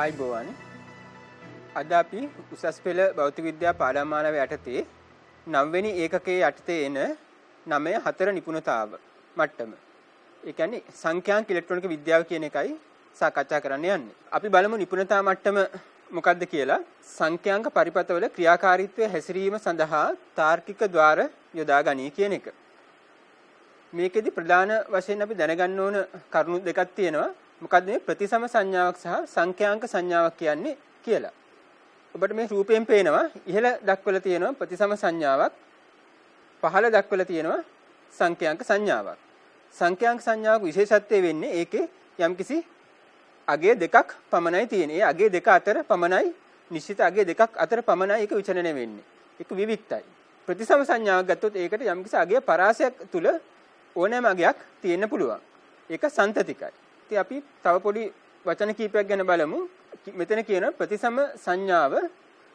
ආයිබෝවන් අද අපි උසස් පෙළ භෞතික විද්‍යා පාඩම් මාලාව යටතේ 9 වෙනි ඒකකයේ යටතේ එන 9.4 නිපුණතාව මට්ටම. ඒ කියන්නේ සංඛ්‍යාංක ඉලෙක්ට්‍රොනික විද්‍යාව කියන එකයි සාකච්ඡා කරන්න යන්නේ. අපි බලමු නිපුණතා මට්ටම මොකක්ද කියලා. සංඛ්‍යාංක පරිපථවල ක්‍රියාකාරීත්වය හැසිරීම සඳහා තාර්කික ద్వාර යොදා ගනී කියන එක. මේකෙදි ප්‍රධාන වශයෙන් අපි දැනගන්න ඕන කරුණු දෙකක් තියෙනවා. මොකද්ද මේ ප්‍රතිසම සංඥාවක් සහ සංඛ්‍යාංක සංඥාවක් කියන්නේ කියලා. ඔබට මේ රූපයෙන් පේනවා ඉහළ දක්වලා තියෙනවා ප්‍රතිසම සංඥාවක්, පහළ දක්වලා තියෙනවා සංඛ්‍යාංක සංඥාවක්. සංඛ්‍යාංක සංඥාවක විශේෂත්වය වෙන්නේ ඒකේ යම්කිසි අගය දෙකක් පමණයි තියෙන්නේ. ඒ අගය දෙක අතර පමණයි නිශ්චිත අගය දෙකක් අතර පමණයි ඒක විචලනය වෙන්නේ. ඒක විවික්තයි. ප්‍රතිසම සංඥාවක් ගත්තොත් ඒකට යම්කිසි අගය පරාසයක් තුල ඕනෑම අගයක් තියෙන්න පුළුවන්. ඒක සන්තතිකයි. ඉතින් අපි තව පොඩි වචන කීපයක් ගැන බලමු. මෙතන කියන ප්‍රතිසම සංඥාව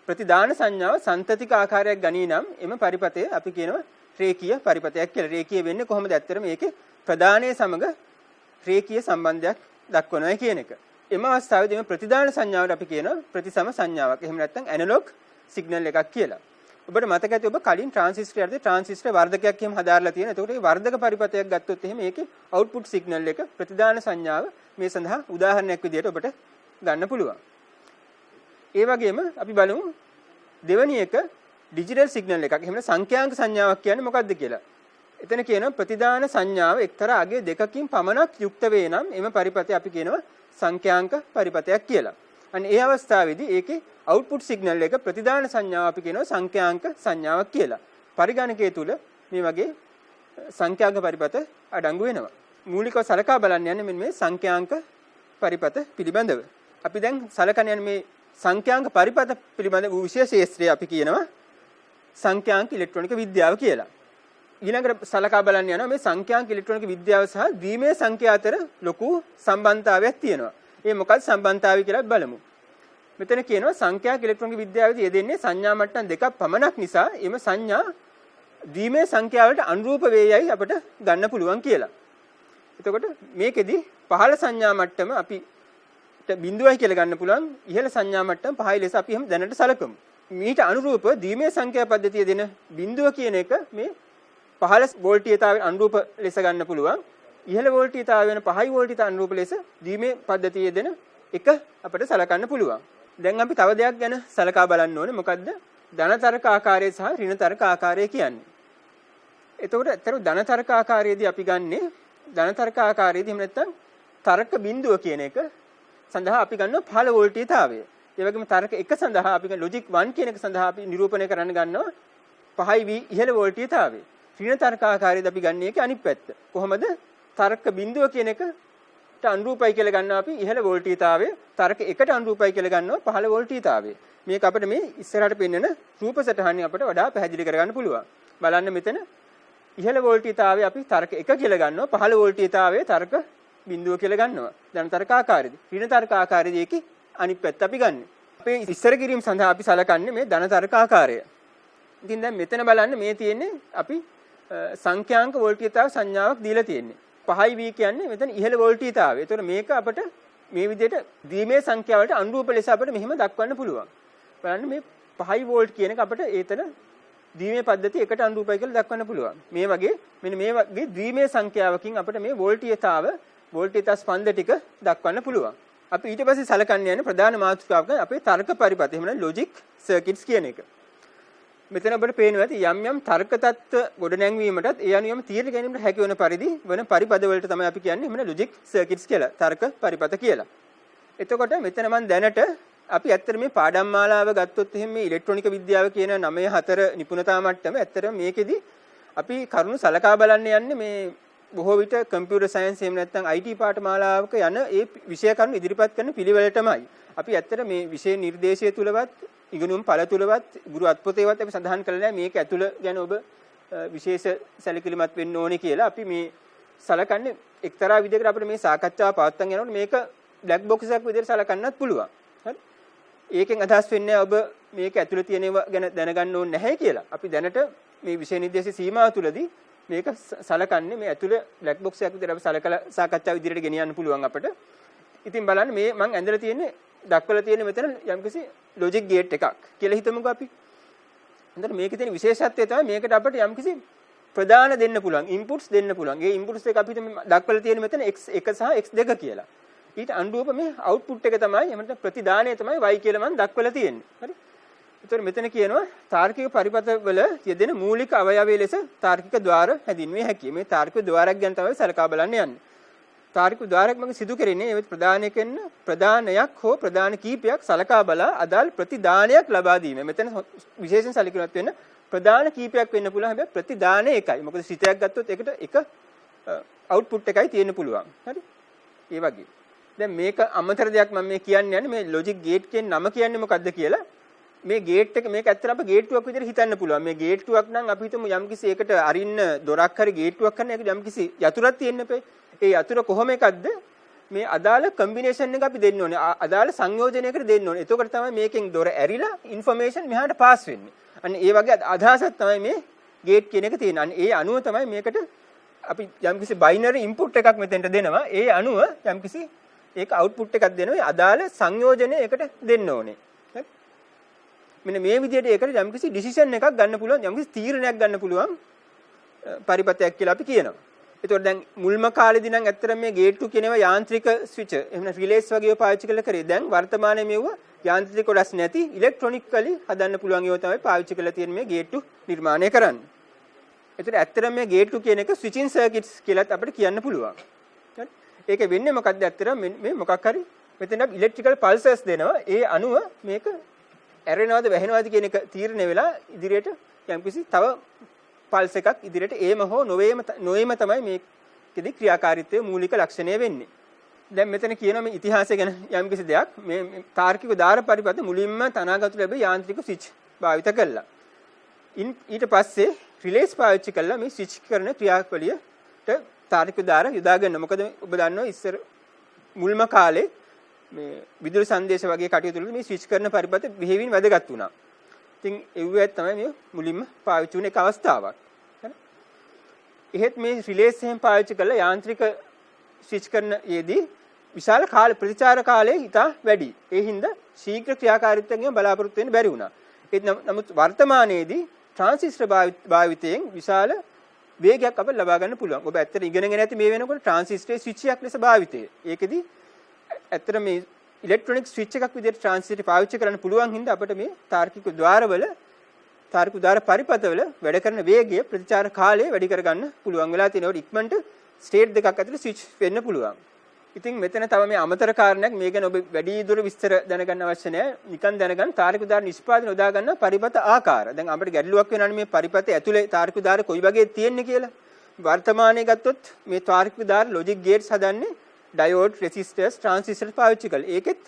ප්‍රතිදාන සංඥාව සන්තතික ආකාරයක් ගනී නම් එම පරිපථය අපි කියනවා රේඛීය පරිපථයක් කියලා. රේඛීය වෙන්නේ කොහොමද? ඇත්තටම මේකේ ප්‍රදානයේ සමග රේඛීය සම්බන්ධයක් දක්වනවා කියන එක. එම අවස්ථාවේදී මේ ප්‍රතිදාන සංඥාවට අපි කියනවා ප්‍රතිසම සංඥාවක්. එහෙම නැත්නම් ඇනලොග් සිග්නල් එකක් කියලා. ඔබට මතක ඇති ඔබ කලින් ට්‍රාන්සිස්ටර් යටතේ ට්‍රාන්සිස්ටර් වර්ධකයක් එහෙම හදාarලා තියෙනවා. එතකොට මේ වර්ධක පරිපථයක් ගත්තොත් එහෙම ඒකේ අවුට්පුට් සිග්නල් එක ප්‍රතිදාන සංඥාව මේ සඳහා උදාහරණයක් විදිහට ඔබට ගන්න පුළුවන්. ඒ වගේම අපි බලමු දෙවැනි එක ඩිජිටල් සිග්නල් එකක්. එහෙම සංඛ්‍යාංක සංඥාවක් කියන්නේ මොකක්ද කියලා. එතන කියනවා ප්‍රතිදාන සංඥාව එක්තරා අගය දෙකකින් පමණක් යුක්ත වේ නම් එම පරිපථය අපි කියනවා සංඛ්‍යාංක පරිපථයක් කියලා. අන්න ඒ අවස්ථාවේදී ඒකේ අවුට්පුට් සිග්නල් එක ප්‍රතිදාන සංඥාව අපි කියනවා සංඛ්‍යාංක සංඥාවක් කියලා. පරිගණකයේ තුල මේ වගේ සංඛ්‍යාංක පරිපථ අඩංගු වෙනවා. මූලිකව සලකා බලන්න යන්නේ මෙන්න මේ සංඛ්‍යාංක පරිපථ පිළිබඳව. අපි දැන් සලකන යන්නේ මේ සංඛ්‍යාංක පරිපථ පිළිබඳ වූ විශේෂ ශාස්ත්‍රය අපි කියනවා සංඛ්‍යාංක ඉලෙක්ට්‍රොනික විද්‍යාව කියලා. ඊළඟට සලකා බලන්න යනවා මේ සංඛ්‍යාංක ඉලෙක්ට්‍රොනික විද්‍යාව සහ ද්විමේය සංඛ්‍යා අතර ලොකු සම්බන්ධතාවයක් තියෙනවා. ඒ මොකක්ද සම්බන්ධතාවය කියලා බලමු. මෙතන කියනවා සංඛ්‍යාංක ඉලෙක්ට්‍රොනික විද්‍යාවේදී යෙදෙන්නේ සංඥා මට්ටම් දෙකක් පමණක් නිසා එම සංඥා ද්විමේය සංඛ්‍යා වලට අනුරූප වේයයි අපිට ගන්න පුළුවන් කියලා. එතකොට මේකෙදි පහළ සංඥා මට්ටම අපිට බිඳුවයි කියලා ගන්න පුළුවන්. ඉහළ සංඥා මට්ටම පහයි ලෙස අපි එහෙම දැනට සලකමු. මීට අනුරූප ද්විමේය සංඛ්‍යා පද්ධතිය දෙන බිඳුව කියන එක මේ පහළ වෝල්ටීයතාවයට අනුරූප ලෙස ගන්න පුළුවන්. ඉහළ වෝල්ටීයතාවය වෙන පහයි වෝල්ටීයතාවට අනුරූප ලෙස ද්විමේය පද්ධතිය දෙන එක අපිට සලකන්න පුළුවන්. දැන් අපි තව දෙයක් ගැන සලකා බලන්න ඕනේ. මොකද්ද? ධන තර්ක ආකාරය සහ ඍණ තර්ක ආකාරය කියන්නේ. එතකොට අතර ධන තර්ක ආකාරයේදී අපි ගන්නේ ධන තර්ක ආකාරයේදී එහෙම නැත්නම් තර්ක බිඳුව කියන එක සඳහා අපි ගන්නවා පහළ වෝල්ටීයතාවය. ඒ වගේම තර්ක 1 සඳහා අපි ලොජික් 1 කියන එක සඳහා අපි නිරූපණය කරන්න ගන්නවා පහයි v ඉහළ වෝල්ටීයතාවය. ඍණ තර්ක ආකාරයේදී අපි ගන්නේ ඒකේ අනිත් පැත්ත. කොහොමද? තර්ක බිඳුව කියන එකට අනුරූපයි කියලා ගන්නවා අපි ඉහළ වෝල්ටීයතාවය. තර්ක 1ට අනුරූපයි කියලා ගන්නවා පහළ වෝල්ටීයතාවය. මේක අපිට මේ ඉස්සරහට පෙන්වන රූප සටහනින් අපිට වඩා පැහැදිලි කරගන්න පුළුවන්. බලන්න මෙතන ඉහළ වෝල්ටීයතාවය අපි තර්ක 1 කියලා ගන්නවා. පහළ වෝල්ටීයතාවය තර්ක බිඳුව කියලා ගන්නවා. ධන තර්ක ආකාරයේදී. ඍණ තර්ක ආකාරයේදී ඒකේ අනිත් පැත්ත අපි ගන්න. අපේ ඉස්සර කිරීම සඳහා අපි සලකන්නේ මේ ධන තර්ක ආකාරය. ඉතින් දැන් මෙතන බලන්න මේ තියෙන්නේ අපි සංඛ්‍යාංක වෝල්ටීයතාව සංඥාවක් දීලා තියෙන්නේ. පහයි v කියන්නේ මෙතන ඉහළ වෝල්ටීයතාවය. ඒතකොට මේක අපිට මේ විදිහට ද්විමේය සංඛ්‍යා වලට අනුරූප ලෙස අපිට මෙහෙම දක්වන්න පුළුවන්. බලන්න මේ පහයි වෝල්ට් කියන එක අපිට ඒතන ද්විමේය පද්ධතිය එකට අනුරූපයි කියලා දක්වන්න පුළුවන්. මේ වගේ මෙන්න මේ වගේ ද්විමේය සංඛ්‍යාවකින් අපිට මේ වෝල්ටීයතා ස්පන්ද ටික දක්වන්න පුළුවන්. අපි ඊට පස්සේ සලකන්න යන්නේ ප්‍රධාන මාතෘකාවක් අපේ තර්ක පරිපථ. එහෙම නැත්නම් ලොජික් සර්කිට්ස් කියන එක. මෙතන අපිට පේනවා ඇති යම් යම් තර්ක තත්ත්ව ගොඩනැංවීමටත් ඒ අනුවම තීරණ ගැනීමට හැකි වෙන පරිදි වෙන පරිපද වලට තමයි අපි කියන්නේ එහෙම ලොජික් සර්කිට්ස් කියලා. තර්ක පරිපථ කියලා. එතකොට මෙතන මම දැනට අපි ඇත්තට මේ පාඩම් මාලාව ගත්තොත් එහෙම මේ ඉලෙක්ට්‍රොනික විද්‍යාව කියන 9.4 නිපුණතා මට්ටම ඇත්තටම මේකෙදි අපි කරුණු සලකා බලන්න යන්නේ මේ බොහෝ විට කම්පියුටර් සයන්ස් එහෙම නැත්නම් IT පාඨමාලාවක යන ඒ විෂය කරුණු ඉදිරිපත් කරන පිළිවෙලටමයි. අපි ඇත්තට මේ විෂය නිර්දේශය තුලවත් ඉගෙනුම් පළ තුලවත් ගුරු අත්පොතේවත් අපි සඳහන් කළා නෑ මේක ඇතුළ ගැන ඔබ විශේෂ සැලකිලිමත් වෙන්න ඕනේ කියලා. අපි මේ සලකන්නේ එක්තරා විදිහකට අපිට මේ සාකච්ඡාව පවත්වාගෙන යනකොට මේක බ්ලැක් බොක්ස් එකක් විදිහට සලකන්නත් පුළුවන්. හරි. ඒකෙන් අදහස් වෙන්නේ ඔබ මේක ඇතුළේ තියෙන ඒවා ගැන දැනගන්න ඕනේ නැහැ කියලා. අපි දැනට මේ විෂය නිර්දේශ සීමාව තුලදී මේක සලකන්නේ මේ ඇතුළේ බ්ලැක් බොක්ස් එකක් විදිහට අපි සලකලා සාකච්ඡාව ඉදිරියට ගෙනියන්න පුළුවන් අපිට. ඉතින් බලන්න මේ මම ඇඳලා තියෙන්නේ දක්වලා තියෙන මෙතන යම්කිසි ලොජික් ගේට් එකක් කියලා හිතමුකෝ අපි. හොඳට මේකේ තියෙන විශේෂත්වය තමයි මේකට අපිට යම්කිසි ප්‍රධාන දෙන්න පුළුවන් ඉන්පුට්ස් දෙන්න පුළුවන්. ඒ ඉන්පුට්ස් එක අපිට දක්වලා තියෙන මෙතන x1 සහ x2 කියලා. ඊට අනුරූප මේ අවුට්පුට් එක තමයි එහෙම නැත්නම් ප්‍රතිදානය තමයි y කියලා මම දක්වලා තියෙන්නේ. හරි. ඒතකොට මෙතන කියනවා තාර්කික පරිපථවල යෙදෙන මූලික අවයවය ලෙස තාර්කික ద్వාර හැඳින්විය හැකියි. මේ තාර්කික ద్వාරයක් ගැන තමයි සලකා බලන්න යන්නේ. තාර්කික ద్వාරයක් මම සිදු කරන්නේ ඒ ප්‍රධානයකින් ප්‍රධානයක් හෝ ප්‍රධාන කීපයක් සලකා බලා අදාළ ප්‍රතිදානයක් ලබා දීම. මෙතන විශේෂයෙන් සැලකිලිමත් වෙන්න ප්‍රධාන කීපයක් වෙන්න පුළුවන්. හැබැයි ප්‍රතිදානය එකයි. මොකද සිතයක් ගත්තොත් ඒකට එක අවුට්පුට් එකයි තියෙන්න පුළුවන්. හරි. ඒ වගේ. දැන් මේක අමතර දෙයක් මම මේ කියන්නේ මේ ලොජික් ගේට් කියන නම කියන්නේ මොකද්ද කියලා. මේ ගේට් එක මේක ඇත්තට අප ගේට්ටුවක් විදිහට හිතන්න පුළුවන්. මේ ගේට්ටුවක් නම් අපි හිතමු යම්කිසි ඒකට අරින්න දොරක් හරි ගේට්ටුවක් කරන එක යම්කිසි යතුරක් තියෙන්න එපේ. ඒ යතුර කොහොම එකක්ද මේ අදාළ කම්බිනේෂන් එක අපි දෙන්න ඕනේ. අදාළ සංයෝජනයකට දෙන්න ඕනේ. එතකොට තමයි මේකෙන් දොර ඇරිලා ইনফরমේෂන් මෙහාට පාස් වෙන්නේ. අන්න ඒ වගේ අදහසක් තමයි මේ ගේට් කියන එක තියෙන්නේ. අන්න ඒ අණුව තමයි මේකට අපි යම්කිසි බයිනරි ඉන්පුට් එකක් මෙතෙන්ට දෙනවා. ඒ අණුව යම්කිසි ඒක අවුට්පුට් එකක් දෙනවා. අදාළ සංයෝජනයකට දෙන්න ඕනේ. මෙන්න මේ විදිහට ඒකට යම්කිසි ඩිසිෂන් එකක් ගන්න පුළුවන් යම්කිසි තීරණයක් ගන්න පුළුවන් පරිපථයක් කියලා අපි කියනවා. ඒතකොට දැන් මුල්ම කාලේදී නම් ඇත්තටම මේ ගේට්ටු කියනවා යාන්ත්‍රික ස්විච් එහෙම රිලේස් වගේ පාවිච්චි කරලා කරේ. දැන් වර්තමානයේ මෙව යාන්ත්‍රික කොටස් නැති ඉලෙක්ට්‍රොනිකලි හදන්න පුළුවන් ඒවා තමයි පාවිච්චි කරලා තියෙන මේ ගේට්ටු නිර්මාණය කරන්නේ. ඒතකොට ඇත්තටම මේ ගේට්ටු කියන එක ස්විචින් සර්කිට්ස් කියලාත් අපිට කියන්න පුළුවන්. හරි. ඒක වෙන්නේ මොකක්ද ඇත්තටම මේ මොකක් හරි මෙතන ඉලෙක්ට්‍රිකල් පල්සස් දෙනවා. ඒ අණුව මේක ඇරෙනවද වැහෙනවද කියන එක තීරණය වෙලා ඉදිරියට යම්කිසි තව පල්ස් එකක් ඉදිරියට ඒම හෝ නොවේම තමයි මේකෙදි ක්‍රියාකාරීත්වයේ මූලික ලක්ෂණය වෙන්නේ. දැන් මෙතන කියනවා මේ ඉතිහාසය ගැන යම්කිසි දෙයක් මේ තාර්කික දාර පරිපථ මුලින්ම තනාගතු ලැබෙ යාන්ත්‍රික ස්විච් භාවිත කළා. ඊට පස්සේ රිලේස් පාවිච්චි කළා මේ ස්විච් කරන ක්‍රියාවලියට තාර්කික දාර යොදා ගන්න. මොකද ඔබ දන්නවා ඉස්සර මුල්ම කාලේ මේ විදුලි සංදේශ වගේ කටයුතු වලදී මේ ස්විච් කරන පරිපථ බෙහෙවින් වැදගත් වුණා. ඉතින් ඒවෙත් තමයි මේ මුලින්ම පාවිච්චි වුණ එක අවස්ථාවක්. හරි. එහෙත් මේ රිලේස් එහෙම පාවිච්චි කළා යාන්ත්‍රික ස්විච් කරන යෙදී විශාල කාල ප්‍රතිචාර කාලය ඉතා වැඩි. ඒ හින්දා ශීඝ්‍ර ක්‍රියාකාරීත්වයෙන් බලාපොරොත්තු වෙන්න බැරි වුණා. ඒත් නමුත් වර්තමානයේදී ට්‍රාන්සිස්ටර් භාවිතයෙන් විශාල වේගයක් අපිට ලබා ගන්න පුළුවන්. ඔබ ඇත්තට ඉගෙනගෙන ඇති මේ වෙනකොට ට්‍රාන්සිස්ටරේ ස්විච් එකක් ලෙස භාවිතය. ඒකෙදි ඇත්තට මේ ඉලෙක්ට්‍රොනික ස්විච් එකක් විදිහට ට්‍රාන්සිස්ටර් පාවිච්චි කරන්න පුළුවන් හින්දා අපිට මේ තාර්කික ద్వාරවල තාර්කික ద్వාර පරිපථවල වැඩ කරන වේගය ප්‍රතිචාර කාලය වැඩි කරගන්න පුළුවන් වෙලා තියෙනවා. ඉක්මනට ස්ටේට් දෙකක් ඇතුළේ ස්විච් වෙන්න පුළුවන්. ඉතින් මෙතන තව මේ අමතර කාරණයක් මේ ගැන ඔබ වැඩි දුර විස්තර දැනගන්න අවශ්‍ය නැහැ. නිකන් දැනගන්න තාර්කික ద్వාර නිෂ්පාදනය යොදා ගන්න පරිපථ ආකාර. දැන් අපිට ගැටලුවක් වෙනවානේ මේ පරිපථය ඇතුලේ තාර්කික ద్వාර කොයි වගේ තියෙන්නේ කියලා. වර්තමානයේ ගත්තොත් මේ තාර්කික ద్వාර ලොජික් ගේට්ස් හදන්නේ ඩයෝඩ් රෙසිස්ටර්ස් ට්‍රාන්සිස්ටර් පාවිච්චි කරලා. ඒකෙත්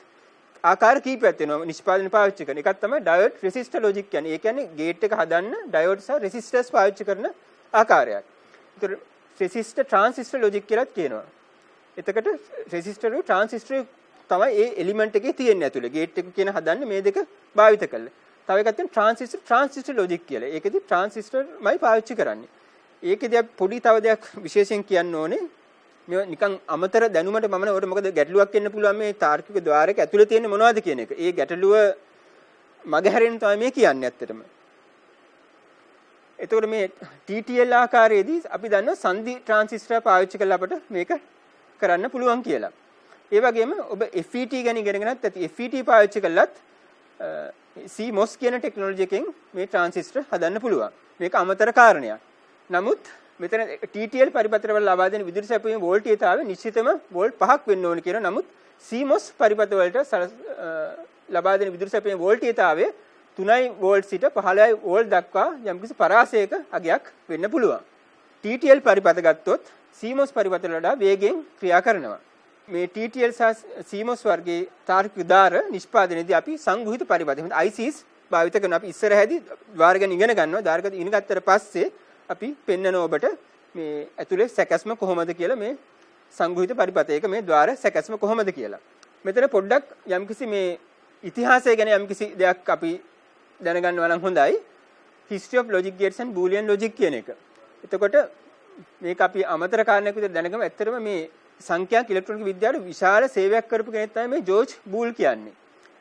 ආකාර කීපයක් තියෙනවා නිෂ්පාදනය පාවිච්චි කරන. එකක් තමයි ඩයෝඩ් රෙසිස්ටර් ලොජික් කියන්නේ. ඒ කියන්නේ ගේට් එක හදන්න ඩයෝඩ් සහ රෙසිස්ටර්ස් පාවිච්චි කරන ආකාරයක්. ඒතර රෙසිස්ටර් ට්‍රාන්සිස්ටර් ලොජික් කියලාත් කියනවා. එතකොට රෙසිස්ටර් ට්‍රාන්සිස්ටර් තමයි ඒ එලිමන්ට් එකේ තියෙන්නේ ඇතුලේ. ගේට් එක කියන හදන්නේ මේ දෙක භාවිත කරලා. තව එකක් තියෙන ට්‍රාන්සිස්ටර් ලොජික් කියලා. ඒකෙදි ට්‍රාන්සිස්ටර්මයි පාවිච්චි කරන්නේ. ඒකෙදි පොඩි තව දෙයක් විශේෂයෙන් කියන්න ඕනේ. මේ නිකන් අමතර දැනුමට මම නේද මොකද ගැටලුවක් එන්න පුළුවන් මේ තාර්කික ద్వාරයක ඇතුලේ තියෙන්නේ මොනවද කියන එක. ඒ ගැටලුව මගහැරෙන්න තමයි මේ කියන්නේ ඇත්තටම. එතකොට මේ TTL ආකාරයේදී අපි දන්නවා සංදි ට්‍රාන්සිස්ටර් පාවිච්චි කරලා අපිට මේක කරන්න පුළුවන් කියලා. ඒ වගේම ඔබ FET ගැන ඉගෙනගෙනත් ඇති. FET පාවිච්චි කළත් CMOS කියන ටෙක්නොලොජි එකෙන් මේ ට්‍රාන්සිස්ටර් හදන්න පුළුවන්. මේක අමතර කාරණයක්. නමුත් මෙතන TTL පරිපථ වල ලබා දෙන විදුලි සැපයීමේ වෝල්ටේජතාවය නිශ්චිතම වෝල්ට් 5ක් වෙන්න ඕන කියන නමුත් CMOS පරිපථ වලට ලබා දෙන විදුලි සැපයීමේ වෝල්ටේජතාවය 3 වෝල්ට් සිට 15 වෝල්ට් දක්වා යම්කිසි පරාසයක අගයක් වෙන්න පුළුවන්. TTL පරිපථ ගත්තොත් CMOS පරිපථ වල වඩා වේගයෙන් ක්‍රියා කරනවා. මේ TTL සහ CMOS වර්ගයේ තාර්කික දාර නිෂ්පාදනයේදී අපි සංග්‍රහිත පරිපථ ICs භාවිත කරනවා. අපි ඉස්සරහදී ద్వාර ගැන ඉගෙන ගන්නවා. ద్వාර ගැන ඉගෙන ගත්තට පස්සේ අපි පෙන්නන ඔබට මේ ඇතුලේ සැකස්ම කොහොමද කියලා මේ සංග්‍රහිත පරිපථයක මේ ద్వාර සැකස්ම කොහොමද කියලා. මෙතන පොඩ්ඩක් යම්කිසි මේ ඉතිහාසය ගැන යම්කිසි දෙයක් අපි දැනගන්නවා නම් හොඳයි. History of Logic Gates and Boolean Logic කියන එක. එතකොට මේක අපි අමතර කාරණයක් විදිහට දැනගමු. ඇත්තටම මේ සංඛ්‍යාක ඉලෙක්ට්‍රොනික විද්‍යාවට විශාල සේවයක් කරපු කෙනෙක් තමයි මේ ජෝර්ජ් බූල් කියන්නේ.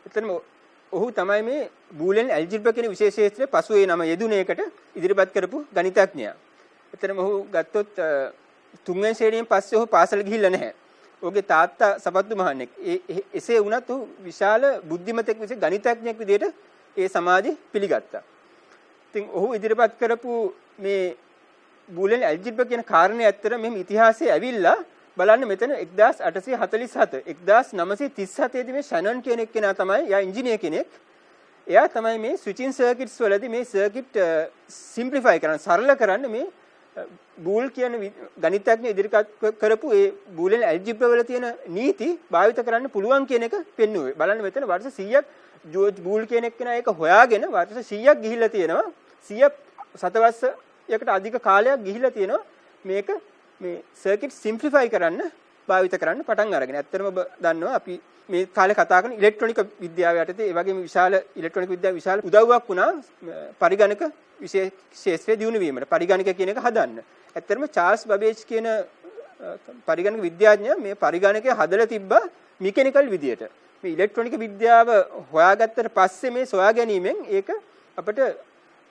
එතනම ඔහු තමයි මේ බූලියන් ඇල්ජිබ්‍රා කියන විශේෂ ක්ෂේත්‍රයේ පසු ඒ නම යෙදුන එකට ඉදිරිපත් කරපු ගණිතඥයා. එතනම ඔහු ගත්තොත් තුන්වෙනි ශ්‍රේණියෙන් පස්සේ ඔහු පාසල ගිහිල්ලා නැහැ. ඔහුගේ තාත්තා සපත්තු මහන්නෙක්. එසේ වුණත් ඔහු විශාල බුද්ධිමතෙක් විදිහට ගණිතඥයෙක් විදිහට ඒ සමාජෙ පිළිගත්තා. ඉතින් ඔහු ඉදිරිපත් කරපු මේ බූලියන් ඇල්ජිබ්‍රා කියන කාරණේ ඇත්තට මෙහෙම ඉතිහාසයේ ඇවිල්ලා බලන්න මෙතන 1847 1937 දී මේ ෂැනන් කියන එක්කෙනා තමයි යා ඉංජිනේර කෙනෙක්. එයා තමයි මේ ස්විචින් සර්කිට්ස් වලදී මේ සර්කිට් සිම්ප්ලිෆයි කරන්න සරල කරන්න මේ බූල් කියන ගණිතඥ ඉදිරිපත් කරපු ඒ බූලියන් ඇල්ජිබ්‍රා වල තියෙන නීති භාවිත කරන්න පුළුවන් කියන එක පෙන්වුවේ. බලන්න මෙතන වර්ෂ 100ක් ජෝර්ජ් බූල් කියන එක්කෙනා ඒක හොයාගෙන වර්ෂ 100ක් ගිහිල්ලා තියෙනවා. 100 සතවර්ෂයකට අධික කාලයක් ගිහිල්ලා තියෙනවා මේක මේ සර්කිට් සිම්ප්ලිෆයි කරන්න භාවිත කරන්න පටන් අරගෙන. ඇත්තටම ඔබ දන්නවා අපි මේ කාලේ කතා කරන ඉලෙක්ට්‍රොනික විද්‍යාව යටතේ ඒ වගේම විශාල ඉලෙක්ට්‍රොනික විද්‍යාව විශාල උදව්වක් වුණා පරිගණක විශේෂ ක්ෂේත්‍රයේ දියුණු වීමට. පරිගණක කියන එක හදන්න. ඇත්තටම චාල්ස් බබේජ් කියන පරිගණක විද්‍යාඥයා මේ පරිගණකය හදලා තිබ්බා මෙකැනිකල් විදියට. මේ ඉලෙක්ට්‍රොනික විද්‍යාව හොයාගත්තට පස්සේ මේ සොයා ගැනීමෙන් ඒක අපිට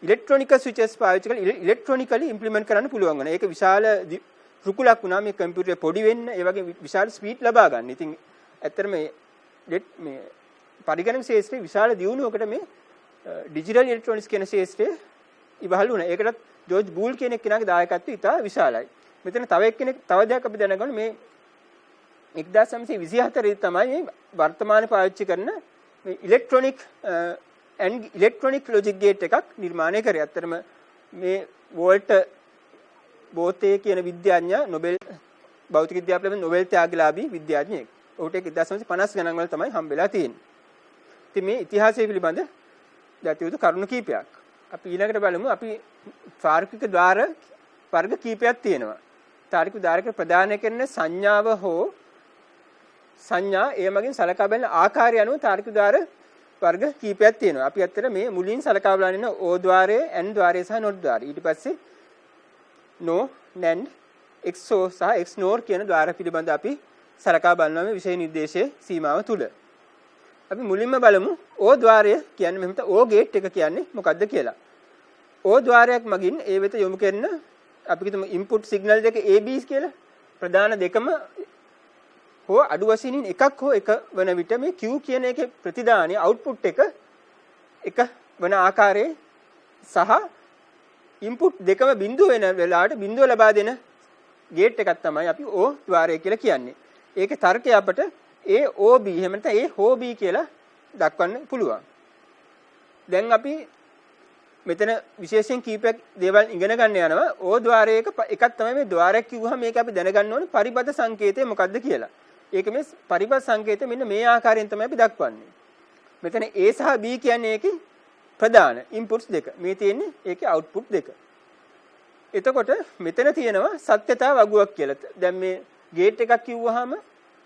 ඉලෙක්ට්‍රොනික ස්විචස් පාවිච්චි කරලා ඉලෙක්ට්‍රොනිකලි ඉම්ප්ලිමන්ට් කරන්න පුළුවන් වෙනවා. ඒක විශාල රුකුලක් වුණා මේ කම්පියුටරේ පොඩි වෙන්න ඒ වගේ විශාල ස්පීඩ් ලබා ගන්න. ඉතින් ඇත්තටම මේ පරිගණක ශාස්ත්‍රයේ විශාල දියුණුවකට මේ ඩිජිටල් ඉලෙක්ට්‍රොනික්ස් කියන ශාස්ත්‍රයේ ඉවහල් වුණා. ඒකටත් ජෝර්ජ් බූල් කියන කෙනාගේ දායකත්වය ඉතා විශාලයි. මෙතන තව දෙයක් අපි දැනගන්න මේ 1924 තමයි මේ වර්තමාන පාවිච්චි කරන මේ ඉලෙක්ට්‍රොනික ඉලෙක්ට්‍රොනික ලොජික් ගේට් එකක් නිර්මාණය කරේ. ඇත්තටම මේ වෝල්ට් බෝතේ කියන විද්‍යාඥයා නොබෙල් භෞතික විද්‍යාව පිළිබඳ නොබෙල් ත්‍යාගලාභී විද්‍යාඥයෙක්. ඔහුට 1950 ගණන් වල තමයි හම්බෙලා තියෙන්නේ. ඉතින් මේ ඉතිහාසය පිළිබඳ දැතියුතු කරුණු කීපයක්. අපි ඊළඟට බලමු අපි තාර්කික ద్వාර වර්ග කීපයක් තියෙනවා. තාර්කික ద్వාරක ප්‍රදානය කරන සංඥාව හෝ සංඥා ඒ මගින් සලකා බලන ආකාරය අනුව තාර්කික ద్వාර වර්ග කීපයක් තියෙනවා. අපි ඇත්තට මේ මුලින් සලකා බලන O ద్వාරය, N ద్వාරය සහ NOT ద్వාරය. ඊට පස්සේ no, NAND, XOR සහ XNOR කියන ద్వාර පිළිබඳ අපි සලකා බලනවා මේ විෂය නිර්දේශයේ සීමාව තුල. අපි මුලින්ම බලමු O ద్వාරය කියන්නේ මෙහෙම O ගේට් එක කියන්නේ මොකක්ද කියලා. O ద్వාරයක් මගින් ඒ වෙත යොමු කරන අපි හිතමු ඉන්පුට් සිග්නල් දෙක ABs කියලා. ප්‍රධාන දෙකම හෝ අඩු වශයෙන් එකක් හෝ එක වන විට මේ Q කියන එකේ ප්‍රතිදානයේ අවුට්පුට් එක වන ආකාරයේ සහ ඉන්පුට් දෙකම බිඳුව වෙන වෙලාවට බිඳුව ලබා දෙන ගේට් එකක් තමයි අපි O ద్వාරය කියලා කියන්නේ. ඒකේ තර්කය අපට AOB එහෙම නැත්නම් AOB කියලා දක්වන්න පුළුවන්. දැන් අපි මෙතන විශේෂයෙන් කීපයක් දේවල් ඉගෙන ගන්න යනවා. O ద్వාරයක එකක් තමයි මේ ద్వාරයක් කිව්වහම මේක අපි දැනගන්න ඕනේ පරිබද්ධ සංකේතය මොකක්ද කියලා. ඒක මේ පරිබද්ධ සංකේතය මෙන්න මේ ආකාරයෙන් තමයි අපි දක්වන්නේ. මෙතන A සහ B කියන්නේ ඒකේ ප්‍රධාන ඉන්පුට්ස් දෙක. මේ තියෙන්නේ ඒකේ අවුට්පුට් දෙක. එතකොට මෙතන තියෙනවා සත්‍යතා වගුවක් කියලා. දැන් මේ ගේට් එකක් කිව්වහම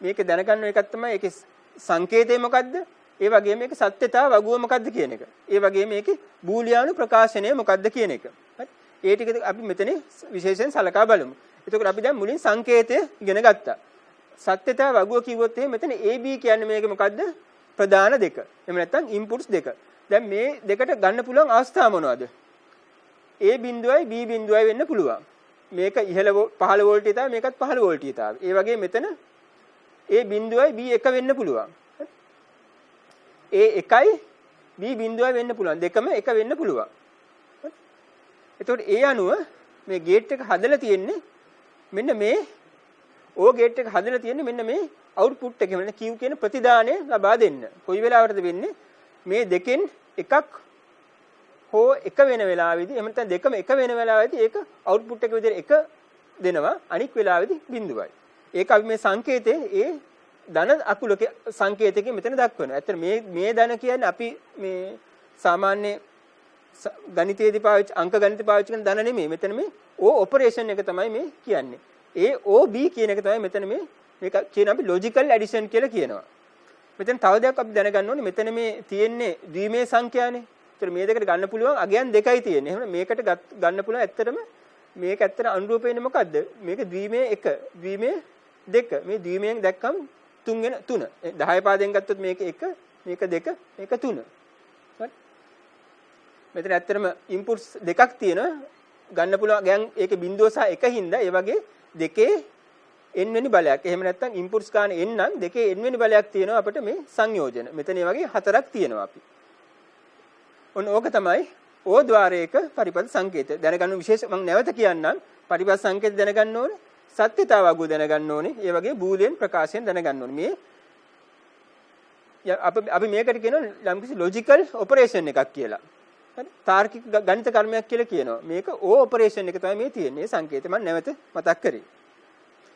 මේක දැනගන්න එකක් තමයි ඒකේ සංකේතය මොකද්ද? ඒ වගේම මේක සත්‍යතා වගුව මොකද්ද කියන එක. ඒ වගේම මේකේ බූලියානු ප්‍රකාශනය මොකද්ද කියන එක. හරි. ඒ ටික අපි මෙතන විශේෂයෙන් සලකා බලමු. එතකොට අපි දැන් මුලින් සංකේතය ඉගෙන ගත්තා. සත්‍යතා වගුව කිව්වොත් එහෙනම් මෙතන AB කියන්නේ මේක මොකද්ද? ප්‍රධාන දෙක. එහෙම නැත්නම් ඉන්පුට්ස් දෙක. දැන් මේ දෙකට ගන්න පුළුවන් අවස්ථා මොනවද? A බිඳුවයි B බිඳුවයි වෙන්න පුළුවන්. මේක ඉහළ 15 වෝල්ට් ඊතාව මේකත් 15 වෝල්ට් ඊතාව. ඒ වගේ මෙතන A බිඳුවයි B එක වෙන්න පුළුවන්. A එකයි B බිඳුවයි වෙන්න පුළුවන්. දෙකම එක වෙන්න පුළුවන්. එතකොට ඒ අනුව මේ ගේට් එක හදලා තියෙන්නේ මෙන්න මේ O ගේට් එක හදලා තියෙන්නේ මෙන්න මේ අවුට්පුට් එක මෙන්න Q කියන ප්‍රතිදානය ලබා දෙන්න. කොයි වෙලාවටද වෙන්නේ? මේ දෙකෙන් එකක් හෝ එක වෙන වෙලාවෙදී එහෙම නැත්නම් දෙකම එක වෙන වෙලාවෙදී ඒක අවුට්පුට් එක විදිහට එක දෙනවා. අනික් වෙලාවෙදී බිඳුවයි. ඒක අපි මේ සංකේතයේ ඒ ධන අකුලක සංකේතයකින් මෙතන දක්වනවා. ඇත්තට මේ ධන කියන්නේ අපි මේ සාමාන්‍ය ගණිතයේදී පාවිච්චි අංක ගණිත පාවිච්චි කරන ධන නෙමෙයි. මෙතන මේ O ඔපරේෂන් එක තමයි මේ කියන්නේ. AOB කියන එක තමයි මෙතන මේක කියන අපි ලොජිකල් ඇඩිෂන් කියලා කියනවා. මෙතන තව දෙයක් අපි දැනගන්න ඕනේ. මෙතන මේ තියෙන්නේ ද්විමේය සංඛ්‍යානේ. ඒතර මේ දෙකට ගන්න පුළුවන් අගයන් දෙකයි තියෙන්නේ. එහෙනම් මේකට ගන්න පුළුවන් ඇත්තටම මේක ඇත්තට අනුරූප වෙන්නේ මොකද්ද? මේක ද්විමේය 1, ද්විමේය 2. මේ ද්විමේයෙන් දැක්කම 3 වෙන 3. 10 පාදයෙන් ගත්තොත් මේක 1, මේක 2, මේක 3. හරි. මෙතන ඇත්තටම ඉන්පුට්ස් දෙකක් තියෙනවා. ගන්න පුළුවන් දැන් ඒකේ බිඳුව සහ 1 හින්දා ඒ වගේ දෙකේ n වෙනි බලයක්. එහෙම නැත්නම් ඉන්පුට්ස් ගන්න n නම් දෙකේ n වෙනි බලයක් තියෙනවා අපිට මේ සංයෝජන. මෙතන ඒ වගේ 4ක් තියෙනවා අපි. ඔන්න ඕක තමයි ඕ ద్వාරයක පරිපථ සංකේතය. දැනගන්න විශේෂ මම නැවත කියන්නම්. පරිපථ සංකේත දැනගන්න ඕනේ. සත්‍යතාවගු දැනගන්න ඕනේ. ඒ වගේ බූලියන් ප්‍රකාශයෙන් දැනගන්න ඕනේ. මේ අපි මේකට කියනවා යම්කිසි ලොජිකල් ඔපරේෂන් එකක් කියලා. හරි? තාර්කික ගණිත කර්මයක් කියලා කියනවා. මේක ඕ ඔපරේෂන් එක තමයි මේ තියෙන්නේ. සංකේතය මම නැවත මතක් කරේ.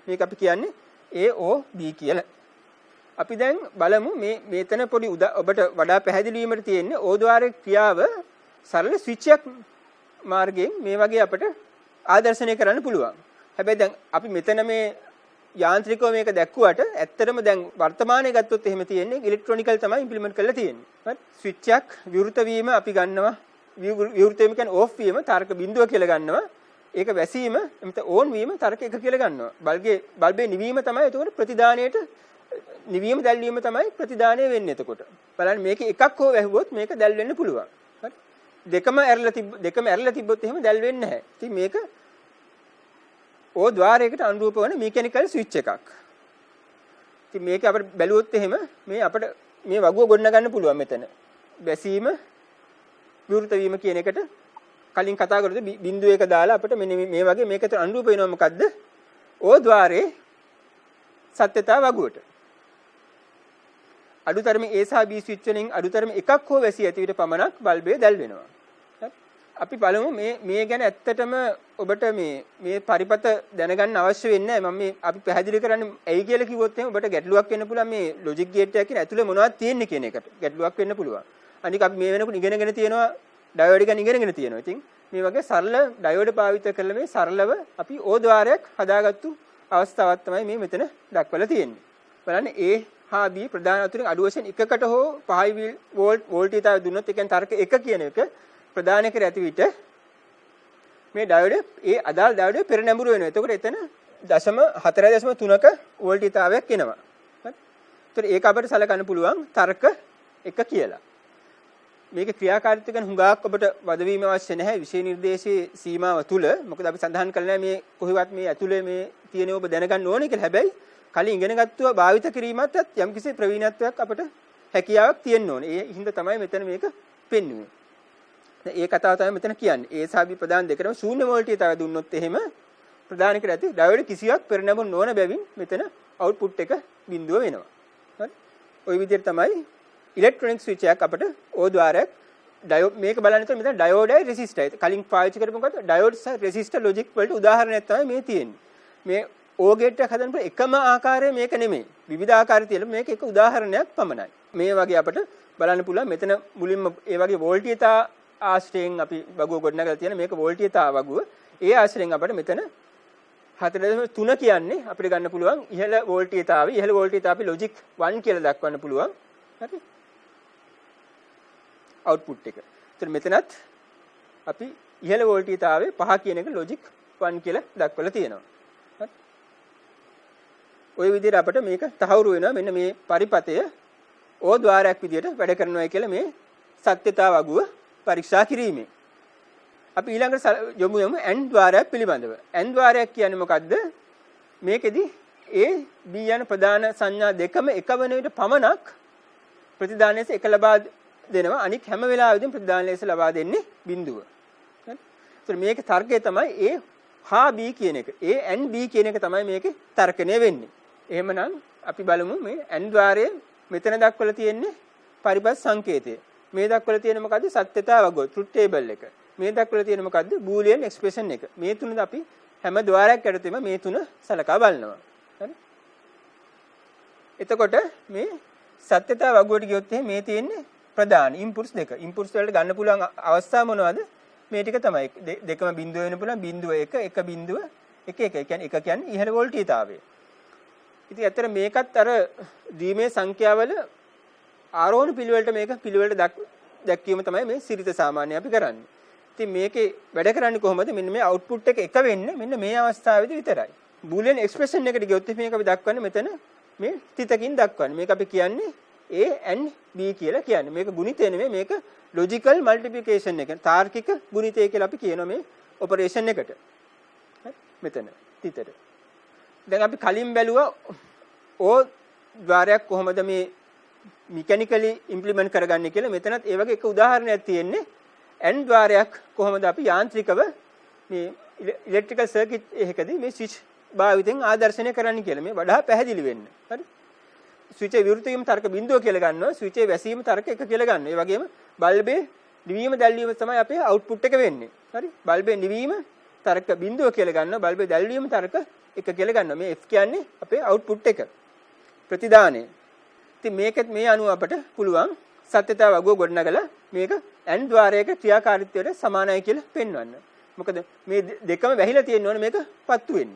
මේක අපි කියන්නේ AOB කියලා. අපි දැන් බලමු මේතන පොඩි ඔබට වඩා පැහැදිලි වීමට තියෙන්නේ ඕ ద్వාරයේ ක්‍රියාව සරල ස්විච් එකක් මාර්ගයෙන් මේ වගේ අපිට ආදර්ශනය කරන්න පුළුවන්. හැබැයි දැන් අපි මෙතන මේ යාන්ත්‍රිකව මේක දැක්කුවට ඇත්තටම දැන් වර්තමානයේ ගත්තොත් එහෙම තියෙන්නේ ඉලෙක්ට්‍රොනිකල් තමයි ඉම්ප්ලිමන්ට් කරලා තියෙන්නේ. හරි? ස්විච් එකක් විවෘත වීම අපි ගන්නවා. විවෘත වීම කියන්නේ ඕෆ් වීම තර්ක බිඳුව කියලා ගන්නවා. ඒක වැසීම එතන ඕන් වීම තර්ක 1 කියලා ගන්නවා. බල්බේ නිවීම තමයි එතකොට ප්‍රතිදානයට නිවීම දැල්වීම තමයි ප්‍රතිදානය වෙන්නේ එතකොට. බලන්න මේකේ එකක් හෝ වැහුවොත් මේක දැල් වෙන්න පුළුවන්. හරි? දෙකම ඇරලා තිබ්බොත් එහෙම දැල් වෙන්නේ නැහැ. ඉතින් මේක ඕ ద్వාරයකට අනුරූප වන මෙකැනිකල් ස්විච් එකක්. ඉතින් මේක අපිට බැලුවොත් එහෙම මේ අපිට මේ වගුව ගොඩන ගන්න පුළුවන් මෙතන. බැසීම විවෘත වීම කියන එකට කලින් කතා කරද්දී බිඳුව එක දාලා අපිට මෙන්න මේ වගේ මේකට අනුරූප වෙනවා මොකද්ද? ඕ ద్వාරයේ සත්‍යතාව වගුවට. අඩුතරමේ A සහ B ස්විච් වලින් අඩුතරමේ එකක් හෝ වැසී ඇති විට පමණක් බල්බය දැල් වෙනවා. අපි බලමු මේ ගැන ඇත්තටම ඔබට මේ පරිපත දැනගන්න අවශ්‍ය වෙන්නේ නැහැ. මම අපි පැහැදිලි කරන්නේ ඇයි කියලා කිව්වොත් එහෙනම් ඔබට ගැටලුවක් වෙන්න පුළුවන් මේ ලොජික් ගේට් එකක් කියන ඇතුලේ මොනවද තියෙන්නේ කියන එකට. ගැටලුවක් වෙන්න පුළුවන්. අනික අපි මේ වෙනකොට ඉගෙනගෙන තියෙනවා ඩයෝඩ් එක ඉගෙනගෙන තියෙනවා. ඉතින් මේ වගේ සරල ඩයෝඩ් පාවිච්චි කරලා මේ සරලව අපි ඕ ద్వාරයක් හදාගත්තු අවස්ථාවක් තමයි මේ මෙතන දක්වලා තියෙන්නේ. බලන්න A හා B ප්‍රධාන අතුරින් අඩු වශයෙන් එකකට හෝ 5 වෝල්ටීයතාවය දුන්නොත් ඒ කියන්නේ තර්ක 1 කියන එක ප්‍රදාන කර ඇති විට මේ ඩයෝඩ් ඒ අදාළ ඩයෝඩ් පෙරනැඹුරු වෙනවා. එතකොට එතන 4.3ක වෝල්ටීයතාවයක් එනවා. හරි. ඒතර ඒක අපිට සලකන්න පුළුවන් තර්ක 1 කියලා. මේකේ ක්‍රියාකාරීත්වය ගැන හුඟක් ඔබට වදවීම අවශ්‍ය නැහැ විෂය නිර්දේශයේ සීමාව තුල. මොකද අපි සඳහන් කළා මේ කොහෙවත් මේ ඇතුලේ මේ තියෙන ඔබ දැනගන්න ඕනේ කියලා. හැබැයි කලින් ඉගෙනගත්තුවා භාවිත කිරීමත් යම්කිසි ප්‍රවීණත්වයක් අපිට හැකියාවක් තියෙන්න ඕනේ. ඒ හින්දා තමයි මෙතන මේක පෙන්වන්නේ. ඒ කතාව තමයි මෙතන කියන්නේ. A සහ B ප්‍රධාන දෙකම ශූන්‍ය වෝල්ටීයතාවය දුන්නොත් එහෙම ප්‍රධාන කර ඇති ඩයෝඩ් කිසියක් පෙරනැමුණු නොවන බැවින් මෙතන අවුට්පුට් එක බිඳුව වෙනවා. හරි. ওই විදිහට තමයි ඉලෙක්ට්‍රොනික ස්විච් එකක් අපිට ඕ ద్వාරයක් ඩයෝඩ් මේක බලන්න ඉතින් මෙතන ඩයෝඩයි රෙසිස්ටරයි. කලින් පාවිච්චි කරපු මොකද්ද? ඩයෝඩ් සහ රෙසිස්ටර් ලොජික් වලට උදාහරණයක් තමයි මේ තියෙන්නේ. මේ ඕ ගේට් එක හදනකොට එකම ආකාරය මේක නෙමෙයි. විවිධ ආකාර තියෙනවා. මේක එක උදාහරණයක් පමණයි. මේ වගේ අපිට බලන්න පුළුවන් මෙතන මුලින්ම ඒ වගේ වෝල්ටීයතා ආශ්‍රයෙන් අපි වගුව ගොඩනගලා තියෙන මේක වෝල්ටීයතා වගුව. ඒ ආශ්‍රයෙන් අපිට මෙතන 4.3 කියන්නේ අපිට ගන්න පුළුවන් ඉහළ වෝල්ටීයතාවය. ඉහළ වෝල්ටීයතාව අපි ලොජික් 1 කියලා දක්වන්න පුළුවන්. හරි. අවුට්පුට් එක. ඒතර මෙතනත් අපි ඉහළ වෝල්ටීයතාවයේ 5 කියන එක ලොජික් 1 කියලා දක්වලා තියෙනවා. හරි. ওই විදිහට අපිට මේක තහවුරු වෙනවා. මෙන්න මේ පරිපතය ඕ ద్వාරයක් විදිහට වැඩ කරනවා කියලා මේ සත්‍යතාව වගුව පරීක්ෂා කිරීමේ. අපි ඊළඟට යමු n ద్వාරයක් පිළිබඳව. n ద్వාරයක් කියන්නේ මොකද්ද? මේකෙදි A B යන ප්‍රධාන සංඥා දෙකම එක වෙන විට පමණක් ප්‍රතිදානයේ එක ලබා දෙනවා. අනික හැම වෙලාවෙදීම ප්‍රතිදානයේ ලබා දෙන්නේ බිඳුව. හරි. ඒතර මේකේ තර්කය තමයි A හා B කියන එක. A and B කියන එක තමයි මේකේ තර්කණය වෙන්නේ. එහෙමනම් අපි බලමු මේ n ద్వාරයේ මෙතන දක්වලා තියෙන්නේ පරිපථ සංකේතය. මේ දක්වලා තියෙන මොකද්ද? සත්‍යතාව වගුව ට්‍රුත් ටේබල් එක. මේ දක්වලා තියෙන මොකද්ද? බූලියන් එක්ස්ප්‍රෙෂන් එක. මේ තුන අපි හැම ద్వාරයක් යටතේම මේ තුන සලකා බලනවා. හරි. එතකොට මේ සත්‍යතාව වගුවට ගියොත් මේ තියෙන්නේ ප්‍රධාන ඉන්පුට්ස් දෙක. ඉන්පුට්ස් වලට ගන්න පුළුවන් අවස්ථා මොනවද? මේ ටික තමයි. දෙකම බිඳුව වෙන්න පුළුවන්. බිඳුව 1, 1 බිඳුව 1, 1. කියන්නේ 1 කියන්නේ ඉහළ වෝල්ටීයතාවය. ඉතින් ඇත්තට මේකත් අර ද්විමේ සංඛ්‍යාවල ආරෝහණ පිළිවෙලට මේක පිළිවෙලට දැක්වීම තමයි මේ සිරිත සාමාන්‍ය අපි කරන්නේ. ඉතින් මේකේ වැඩ කරන්නේ කොහොමද? මෙන්න මේ අවුට්පුට් එක එක වෙන්නේ මෙන්න මේ අවස්ථාවේදී විතරයි. බූලියන් එක්ස්ප්‍රෙෂන් එකට ගියොත් මේක අපි දක්වන්නේ මෙතන මේ තිතකින් දක්වන්නේ. මේක අපි කියන්නේ A and B කියලා කියන්නේ. මේක ගුණිතය නෙමෙයි මේක logical multiplication එක. තාර්කික ගුණිතය කියලා අපි කියනවා මේ operation එකට. හරි මෙතන තිතට. දැන් අපි කලින් බැලුවා O ద్వාරයක් කොහොමද මේ mechanically implement කරගන්නේ කියලා. මෙතනත් ඒ වගේ එක උදාහරණයක් තියෙන්නේ N ద్వාරයක් කොහොමද අපි යාන්ත්‍රිකව මේ electrical circuit එකකදී මේ switch භාවිතෙන් ආදර්ශනය කරන්න කියලා. මේ වඩා පැහැදිලි වෙන්න. හරි. ස්විච් එක විවෘත වීම තර්ක බිඳුව කියලා ගන්නවා. ස්විච් එක වැසීම තර්ක 1 කියලා ගන්නවා. ඒ වගේම බල්බේ නිවීම දැල්වීම තමයි අපේ output එක වෙන්නේ. හරි. බල්බේ නිවීම තර්ක බිඳුව කියලා ගන්නවා. බල්බේ දැල්වීම තර්ක 1 කියලා ගන්නවා. මේ F කියන්නේ අපේ output එක. ප්‍රතිදානය. ඉතින් මේකත් මේ අනුව අපට පුළුවන් සත්‍යතාව වගුව ගොඩනගලා මේක N ద్వාරයක ක්‍රියාකාරීත්වයට සමානයි කියලා පෙන්වන්න. මොකද මේ දෙකම වැහිලා තියෙනවනේ මේක පත්තු වෙන්න.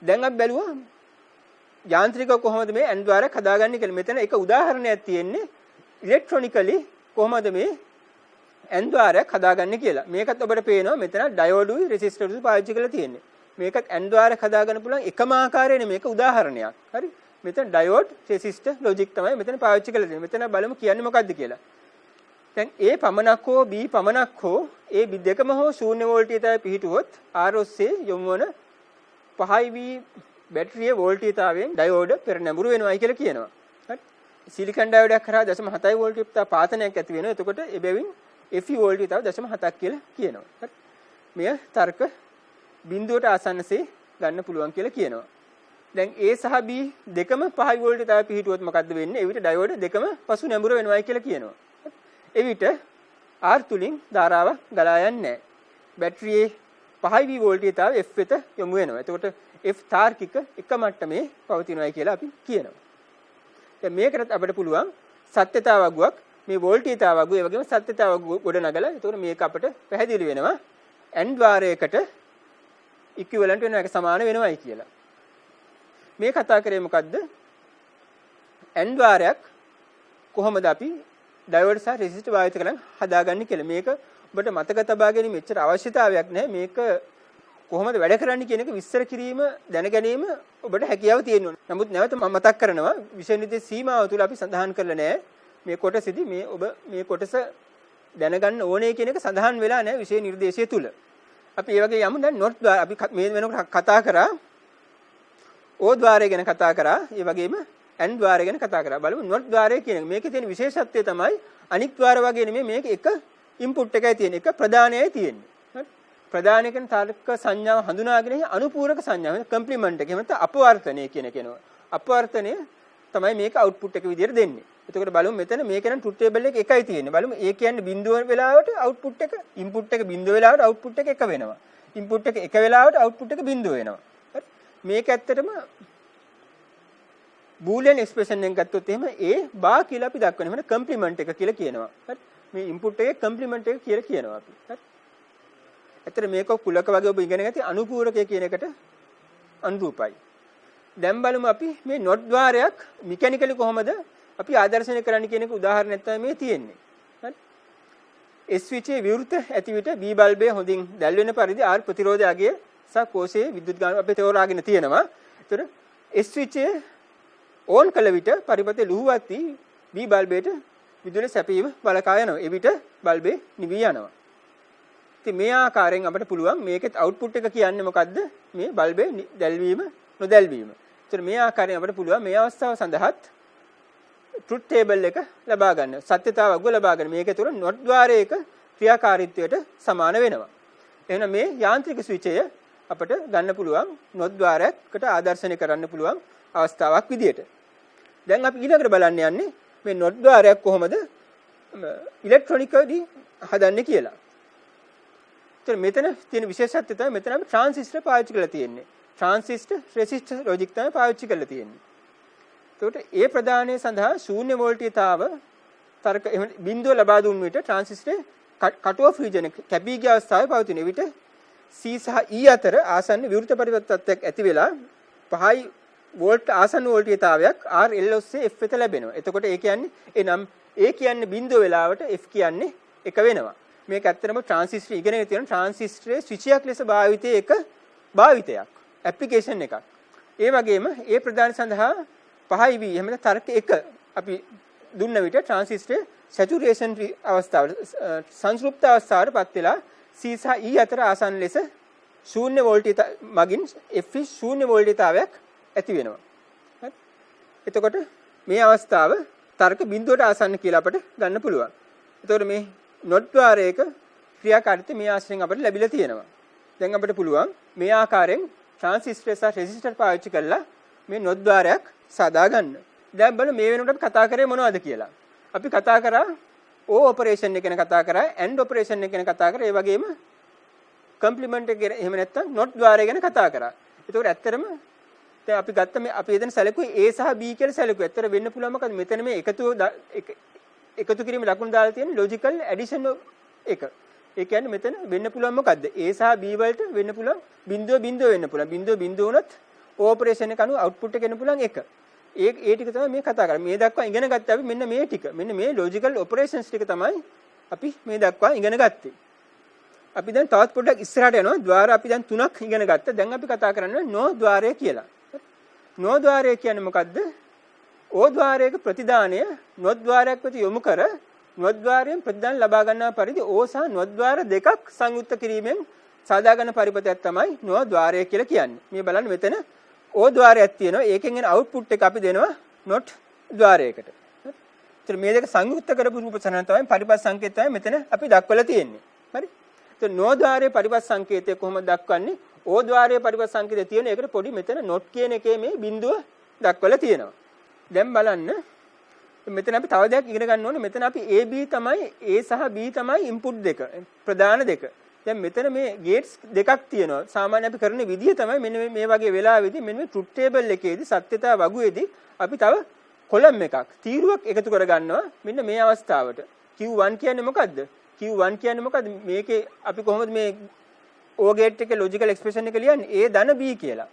දැන් අපි බැලුවා යාන්ත්‍රිකව කොහොමද මේ N ద్వාරයක් හදාගන්නේ කියලා. මෙතන එක උදාහරණයක් තියෙන්නේ ඉලෙක්ට්‍රොනිකලි කොහොමද මේ N ద్వාරයක් හදාගන්නේ කියලා. මේකත් ඔබට පේනවා මෙතන ඩයෝඩුයි රෙසිස්ටර්ුයි පාවිච්චි කරලා තියෙන්නේ. මේකත් N ద్వාරයක් හදාගන්න පුළුවන් එකම ආකාරයේ මේක උදාහරණයක්. හරි. මෙතන ඩයෝඩ් රෙසිස්ටර් ලොජික් තමයි මෙතන පාවිච්චි කරලා තියෙන්නේ. මෙතන බලමු කියන්නේ මොකද්ද කියලා. දැන් A පමණක් හෝ B පමණක් හෝ ඒ දෙකම හෝ 0 වෝල්ටීයතාවය පිහිටුවොත් R ඔස්සේ යොමු වන 5V බැටරිය වෝල්ටීයතාවයෙන් ඩයෝඩ් පෙර නැඹුරු වෙනවායි කියලා කියනවා. හරි. සිලිකන් ඩයෝඩයක් කරා 0.7 වෝල්ටීයතාව පාතනයක් ඇති වෙනවා. එතකොට එබැවින් Fe වෝල්ටීයතාව 0.7ක් කියලා කියනවා. හරි. මෙය තර්ක බිඳුවට ආසන්නසේ ගන්න පුළුවන් කියලා කියනවා. දැන් A සහ B දෙකම 5 වෝල්ටීයතාවය පිහිටුවොත් මොකද්ද වෙන්නේ? එවිට ඩයෝඩ් දෙකම පසු නැඹුරු වෙනවායි කියලා කියනවා. එවිට R තුලින් ධාරාවක් ගලා යන්නේ නැහැ. බැටරියේ 5V වෝල්ටීයතාවය F වෙත යොමු වෙනවා. එතකොට F තාර්කික එක මට්ටමේ පවතිනවායි කියලා අපි කියනවා. දැන් මේකට අපිට පුළුවන් සත්‍යතාව වගුවක් මේ වෝල්ටීයතාව වගුව ඒ වගේම සත්‍යතාව වගුව ගොඩනගලා එතකොට මේක අපිට පැහැදිලි වෙනවා N ద్వාරයකට ඉක්විවලන්ට් වෙනවා ඒක සමාන වෙනවායි කියලා. මේ කතා කරේ මොකද්ද? N ద్వාරයක් කොහොමද අපි ඩයෝඩ් සහ රෙසිස්ටර් භාවිත කරන් හදාගන්නේ කියලා. මේක ඔබට මතක තබා ගැනීම මෙච්චර අවශ්‍යතාවයක් නැහැ. මේක කොහොමද වැඩ කරන්නේ කියන එක විස්තර කිරීම දැන ගැනීම ඔබට හැකියාව තියෙනවා. නමුත් නැවත මම මතක් කරනවා විෂය නිර්දේශ සීමාව තුළ අපි සඳහන් කරලා නැහැ. මේ කොටසෙදි මේ ඔබ මේ කොටස දැනගන්න ඕනේ කියන එක සඳහන් වෙලා නැහැ විෂය නිර්දේශය තුළ. අපි ඒ වගේ යමු දැන් නොට් ద్వාර අපි මේ වෙනකොට කතා කරා O ద్వාරය ගැන කතා කරා. ඒ වගේම N ద్వාරය ගැන කතා කරා. බලමු නොට් ద్వාරය කියන එක. මේකේ තියෙන විශේෂත්වය තමයි අනික් ద్వාර වගේ නෙමෙයි මේක එක ඉන්පුට් එකයි තියෙන්නේ. එක ප්‍රධානයයි තියෙන්නේ. හරි. ප්‍රධාන කියන තාර්කික සංඥාව හඳුනාගෙන අනුපූරක සංඥාව කම්ප්ලිමන්ට් එක. එහෙම නැත්නම් අපවර්තනය කියන කෙනවා. අපවර්තනය තමයි මේක අවුට්පුට් එක විදියට දෙන්නේ. එතකොට බලමු මෙතන මේක නම් ට්‍රුත් ටේබල් එක එකයි තියෙන්නේ. බලමු ඒ කියන්නේ බිඳුව වෙලාවට අවුට්පුට් එක ඉන්පුට් එක බිඳුව වෙලාවට අවුට්පුට් එක එක වෙනවා. ඉන්පුට් එක එක වෙලාවට අවුට්පුට් එක බිඳුව වෙනවා. හරි. මේක ඇත්තටම බූලියන් එක්ස්ප්‍රෙෂන් එකක් ගත්තොත් එහෙම A බා කියලා අපි දක්වනවා. එහෙනම් කම්ප්ලිමන්ට් එක කියලා කියනවා. හරි. මේ ඉන්පුට් එකේ කම්ප්ලිමන්ට් එක කියලා කියනවා අපි. හරි. ඇත්තට මේක කුලක වගේ ඔබ ඉගෙන ගත්තී අනුපූරකය කියන එකට අනුරූපයි. දැන් බලමු අපි මේ නොට් ద్వාරයක් මෙකැනිකලි කොහොමද අපි ආදර්ශනය කරන්න කියන එක උදාහරණයක් තමයි මේ තියෙන්නේ. හරි. S ස්විචයේ විවෘත ඇති විට B බල්බය හොඳින් දැල් වෙන පරිදි R ප්‍රතිරෝධය අගය සහ කෝෂයේ විද්‍යුත් ගාන අපි තෝරාගෙන තියෙනවා. ඒතර S ස්විචයේ ඕන් කළ විට පරිපථය ලුහුවත් වී B බල්බයට විදුලි සැපීම වළකා යනවා. එවිට බල්බේ නිවී යනවා. ඉතින් මේ ආකාරයෙන් අපිට පුළුවන් මේකෙත් අවුට්පුට් එක කියන්නේ මොකද්ද? මේ බල්බේ දැල්වීම නොදැල්වීම. ඒතර මේ ආකාරයෙන් අපිට පුළුවන් මේ අවස්ථාව සඳහාත් ට්‍රුත් ටේබල් එක ලබා ගන්න. සත්‍යතාව වගුව ලබා ගන්න. මේක තුර නොට් ద్వාරයක ක්‍රියාකාරීත්වයට සමාන වෙනවා. එහෙනම් මේ යාන්ත්‍රික ස්විචය අපිට ගන්න පුළුවන් නොට් ద్వාරයකට ආදර්ශනය කරන්න පුළුවන් අවස්ථාවක් විදියට. දැන් අපි ඊළඟට බලන්න යන්නේ මේ නොට් ద్వාරයක් කොහොමද ඉලෙක්ට්‍රොනිකලි හදන්නේ කියලා. ඒතර මෙතන තියෙන විශේෂත්වය තමයි මෙතන අපි ට්‍රාන්සිස්ටර් පාවිච්චි කරලා තියෙන්නේ. ට්‍රාන්සිස්ටර් රෙසිස්ටර් ලොජික් තමයි පාවිච්චි කරලා තියෙන්නේ. එතකොට ඒ ප්‍රදානයේ සඳහා ශූන්‍ය වෝල්ටීයතාව තර්ක බිඳුව ලබා දුන් විට ට්‍රාන්සිස්ටරේ කට් ඔෆ් රීජන් එක කැපී ගිය අවස්ථාවේ පවතින විට C සහ E අතර ආසන්න විවෘත පරිවර්තනයක් ඇති වෙලා 5 වෝල්ට් ආසන්න වෝල්ටීයතාවයක් R L ඔස්සේ F වෙත ලැබෙනවා. එතකොට ඒ කියන්නේ එනම් A කියන්නේ බිඳුව වෙලාවට F කියන්නේ 1 වෙනවා. මේක ඇත්තටම ට්‍රාන්සිස්ටර් ඉගෙනගෙන තියෙන ට්‍රාන්සිස්ටරේ ස්විචයක් ලෙස භාවිතයේ එක භාවිතයක් ඇප්ලිකේෂන් එකක්. ඒ වගේම ඒ ප්‍රදාන සඳහා 5V එහෙම තර්ක 1 අපි දුන්න විට ට්‍රාන්සිස්ටර් සැචුරේෂන් අවස්ථාවට සංතෘප්ත අවස්ථාවටපත් වෙලා C සහ E අතර ආසන්න ලෙස ශූන්‍ය වෝල්ටේජ් මගින් F ශූන්‍ය වෝල්ටේජතාවයක් ඇති වෙනවා. හරි. එතකොට මේ අවස්ථාව තර්ක බිඳුවට ආසන්න කියලා අපට ගන්න පුළුවන්. එතකොට මේ නොට් ద్వාරයක ක්‍රියාකාරීත්වය මේ ආශ්‍රයෙන් අපට ලැබිලා තියෙනවා. දැන් අපිට පුළුවන් මේ ආකාරයෙන් ට්‍රාන්සිස්ටර් සහ රෙසිස්ටර් පාවිච්චි කරලා මේ නොට් ద్వාරයක් සාදා ගන්න. දැන් බලමු මේ වෙනකොට අපි කතා කරේ මොනවද කියලා. අපි කතා කරා O ඔපරේෂන් එක ගැන කතා කරා, AND ඔපරේෂන් එක ගැන කතා කරා, ඒ වගේම කම්ප්ලිමන්ට් එක ගැන එහෙම නැත්නම් නොට් ద్వාරය ගැන කතා කරා. ඒකෝර ඇත්තටම දැන් අපි ගත්ත මේ අපි එදෙන සැලකුවේ A සහ B කියලා සැලකුවා. ඇත්තට වෙන්න පුළුවන් මොකද මෙතන මේ එකතු කිරීම ලකුණු දාලා තියෙන ලොජිකල් ඇඩිෂන් එක. ඒ කියන්නේ මෙතන වෙන්න පුළුවන් මොකද්ද? A සහ B වලට වෙන්න පුළුවන් බිඳුව බිඳුව වෙන්න පුළුවන්. බිඳුව වුණොත් O ඔපරේෂන් එක අනුව අවුට්පුට් එක එන්න පුළුවන් එක. ඒ ටික තමයි මේ කතා කරන්නේ. මේ දක්වා ඉගෙන ගත්තා අපි මෙන්න මේ ටික. මෙන්න මේ ලොජිකල් ඔපරේෂන්ස් ටික තමයි අපි මේ දක්වා ඉගෙන ගත්තේ. අපි දැන් තවත් පොඩ්ඩක් ඉස්සරහට යනවා. ద్వාර අපි දැන් 3ක් ඉගෙන ගත්තා. දැන් අපි කතා කරන්නේ නෝ ద్వාරය කියලා. නෝ ద్వාරය කියන්නේ මොකද්ද? ඕ ద్వාරයක ප්‍රතිදානය නොත් ద్వාරයක් වෙත යොමු කර නොත් ద్వාරයෙන් ප්‍රතිදාන ලබා ගන්නා පරිදි ඕ සහ නොත් ద్వාර දෙකක් සංයුක්ත කිරීමෙන් සාදාගන්න පරිපතයක් තමයි නෝ ద్వාරය කියලා කියන්නේ. මේ බලන්න මෙතන ඕ ద్వාරයක් තියෙනවා. ඒකෙන් එන අවුට්පුට් එක අපි දෙනවා නොට් ద్వාරයකට. ඒතර මේ දෙක සංයුක්ත කරපු රූප සරණ තමයි පරිපත් සංකේතය තමයි මෙතන අපි දක්වලා තියෙන්නේ. හරි? ඒතර නෝ ద్వාරයේ පරිපත් සංකේතය කොහොමද දක්වන්නේ? ඕ ద్వාරයේ පරිපත් සංකේතය තියෙන එකට පොඩි මෙතන නොට් කියන එකේ මේ බිඳුව දක්වලා තියෙනවා. දැන් බලන්න මෙතන අපි තව දෙයක් ඉගෙන ගන්න ඕනේ. මෙතන අපි AB තමයි A සහ B තමයි ඉන්පුට් දෙක ප්‍රධාන දෙක. දැන් මෙතන මේ ගේට්ස් දෙකක් තියෙනවා. සාමාන්‍ය අපි කරන විදිය තමයි මෙන්න මේ වගේ වෙලාවෙදී මෙන්න මේ ට්‍රුත් ටේබල් එකේදී සත්‍යතා වගුවේදී අපි තව කොලම් එකක් තීරුවක් එකතු කර ගන්නවා. මෙන්න මේ අවස්ථාවට Q1 කියන්නේ මොකද්ද? Q1 කියන්නේ මොකද්ද? මේකේ අපි කොහොමද මේ O ගේට් එකේ ලොජිකල් එක්ස්ප්‍රෙෂන් එක ලියන්නේ? A ධන B කියලා.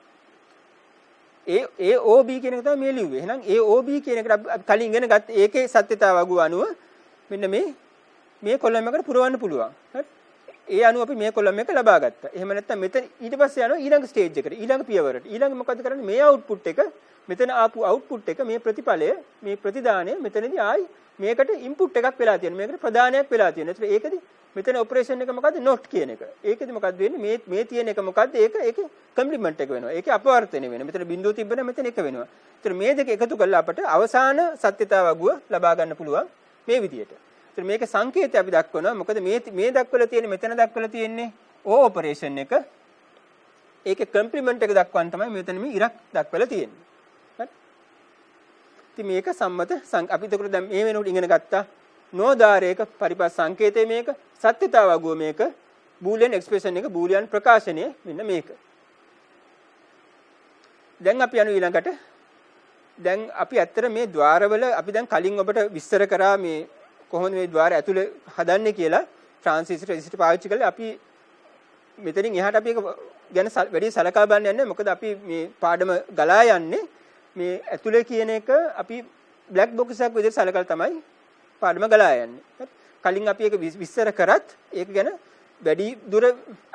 AOB කියන එක තමයි මේ ලිව්වේ. එහෙනම් AOB කියන එකට අපි කලින් ඉගෙන ගත්ත ඒකේ සත්‍යතාව වගුව අනුව මෙන්න මේ කොලම් එකට පුරවන්න පුළුවන්. හරි? ඒ අනුව අපි මේ කොලම් එක ලබා ගත්තා. එහෙම නැත්නම් මෙතන ඊට පස්සේ යනවා ඊළඟ ස්ටේජ් එකට, ඊළඟ පියවරට. ඊළඟ මොකද කරන්නේ? මේ අවුට්පුට් එක මෙතන ආපු අවුට්පුට් එක මේ ප්‍රතිඵලය, මේ ප්‍රතිදානය මෙතනදී ආයි මේකට ඉන්පුට් එකක් වෙලා තියෙනවා. මේකට ප්‍රදානයක් වෙලා තියෙනවා. ඒත් ඒකදී මෙතන ඔපරේෂන් එක මොකද්ද? නොට් කියන එක. ඒකෙදි මොකද්ද වෙන්නේ? මේ තියෙන එක මොකද්ද? ඒකේ කම්ප්ලිමන්ට් එක වෙනවා. ඒකේ අපවර්තනය වෙනවා. මෙතන බිඳුව තිබ්බනම් මෙතන එක වෙනවා. ඒතර මේ දෙක එකතු කරලා අපට අවසාන සත්‍යතාව වගුව ලබා ගන්න පුළුවන් මේ විදියට. ඒතර මේක සංකේතය අපි දක්වනවා. මොකද මේ දක්වලා තියෙන්නේ මෙතන දක්වලා තියෙන්නේ O ඔපරේෂන් එක. ඒකේ කම්ප්ලිමන්ට් එක දක්වන්න තමයි මෙතන මේ ඉරක් දක්වලා තියෙන්නේ. හරි? ඉතින් මේක සම්මත අපි එතකොට දැන් මේ වෙනකොට ඉගෙන ගත්තා නෝ ධාරයක පරිපත් සංකේතය මේක, සත්‍යතාව වගුව මේක, බූලියන් එක්ස්ප්‍රෙෂන් එක, බූලියන් ප්‍රකාශනය මෙන්න මේක. දැන් අපි යනවා ඊළඟට. දැන් අපි ඇත්තට මේ ద్వාරවල අපි දැන් කලින් ඔබට විස්තර කරා මේ කොහොමද මේ ద్వාර ඇතුලේ හදන්නේ කියලා ට්‍රාන්සිස්ටර් රෙසිස්ටර් පාවිච්චි කරලා අපි මෙතනින් එහාට අපි ඒක ගැන වැඩි සලකා බලන්න යන්නේ. මොකද අපි මේ පාඩම ගලා යන්නේ මේ ඇතුලේ කියන එක අපි බ්ලැක් බොක්ස් එකක් විදිහට සලකලා තමයි පාඩම ගලා යන්නේ. කලින් අපි ඒක විස්තර කරත් ඒක ගැන වැඩි දුර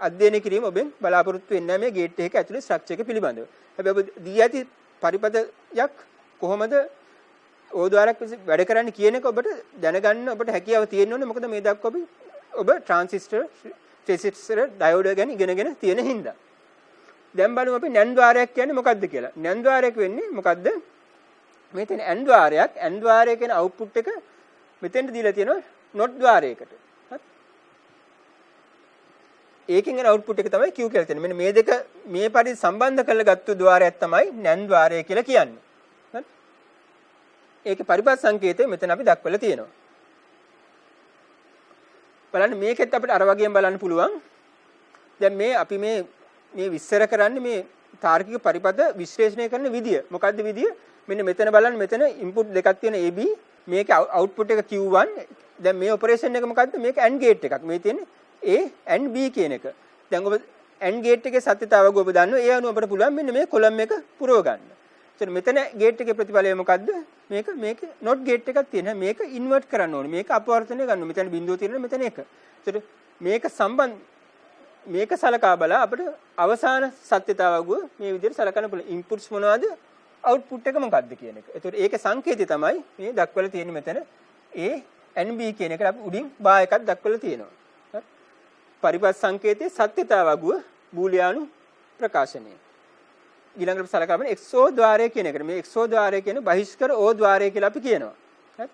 අධ්‍යයනය කිරීම ඔබෙන් බලාපොරොත්තු වෙන්නේ නැහැ මේ ගේට් එකක ඇතුලේ ස්ට්‍රක්චර් එක පිළිබඳව. හැබැයි ඔබ දී ඇති පරිපතයක් කොහොමද ඕද්වාරයක් වැඩ කරන්නේ කියන එක ඔබට දැනගන්න ඔබට හැකියාව තියෙන්න ඕනේ. මොකද මේ දක්වා ඔබ ට්‍රාන්සිස්ටර්, රෙසිස්ටර්, ඩයෝඩ් ගැන ඉගෙනගෙන තියෙන හින්දා. දැන් බලමු අපි NAND ద్వාරයක් කියන්නේ මොකද්ද කියලා. NAND ద్వාරයක් වෙන්නේ මොකද්ද? මේ තියෙන AND ద్వාරයක්, AND ద్వාරය කියන අවුට්පුට් එක මෙතෙන්ට දීලා තියෙනවා NOT ద్వාරයකට. හරි? ඒකෙන් එන අවුට්පුට් එක තමයි Q කියලා තියෙන්නේ. මෙන්න මේ දෙක මේ පරිදි සම්බන්ධ කරලා ගත්ත ద్వාරයක් තමයි NAND ద్వාරය කියලා කියන්නේ. හරි? ඒකේ පරිපත් සංකේතය මෙතන අපි දක්වලා තියෙනවා. බලන්න මේකෙත් අපිට අර වගේම බලන්න පුළුවන්. දැන් මේ අපි මේ විස්තර කරන්නේ මේ තාර්කික පරිපද විශ්ලේෂණය කරන විදිය. මොකද්ද විදිය? මෙන්න මෙතන බලන්න මෙතන ඉන්පුට් දෙකක් තියෙන AB, මේක අවුට්පුට් එක Q1. දැන් මේ ඔපරේෂන් එක මොකද්ද? මේක AND ගේට් එකක්. මේ තියෙන්නේ A and B කියන එක. දැන් ඔබ AND ගේට් එකේ සත්‍යතාවක ඔබ දන්නවා. ඒ අනුව අපිට පුළුවන් මෙන්න මේ කොලම් එක පුරව ගන්න. එතන මෙතන ගේට් එකේ ප්‍රතිඵලය මොකද්ද? මේක not ගේට් එකක් තියෙනවා. මේක ඉන්වර්ට් කරන්න ඕනේ. මේක අපවර්තනය ගන්න ඕනේ. මෙතන බිඳුව තියෙනවා මෙතන එක. එතකොට මේක සලකා බලා අපිට අවසාන සත්‍යතාවක මේ විදිහට සලකන්න පුළුවන්. ඉන්පුට්ස් මොනවද? output එක මොකක්ද කියන එක. ඒතකොට ඒකේ සංකේතය තමයි මේ දක්වලා තියෙන්නේ මෙතන A and B කියන එකට අපි උඩින් බා එකක් දක්වලා තියෙනවා. පරිපත් සංකේතයේ සත්‍යතාව වගුව බූලියානු ප්‍රකාශනය. ඊළඟට සලකා බලන්න XO ద్వාරය කියන එකට. මේ XO ద్వාරය කියන්නේ බහිෂ්කර O ద్వාරය කියලා අපි කියනවා. හරි.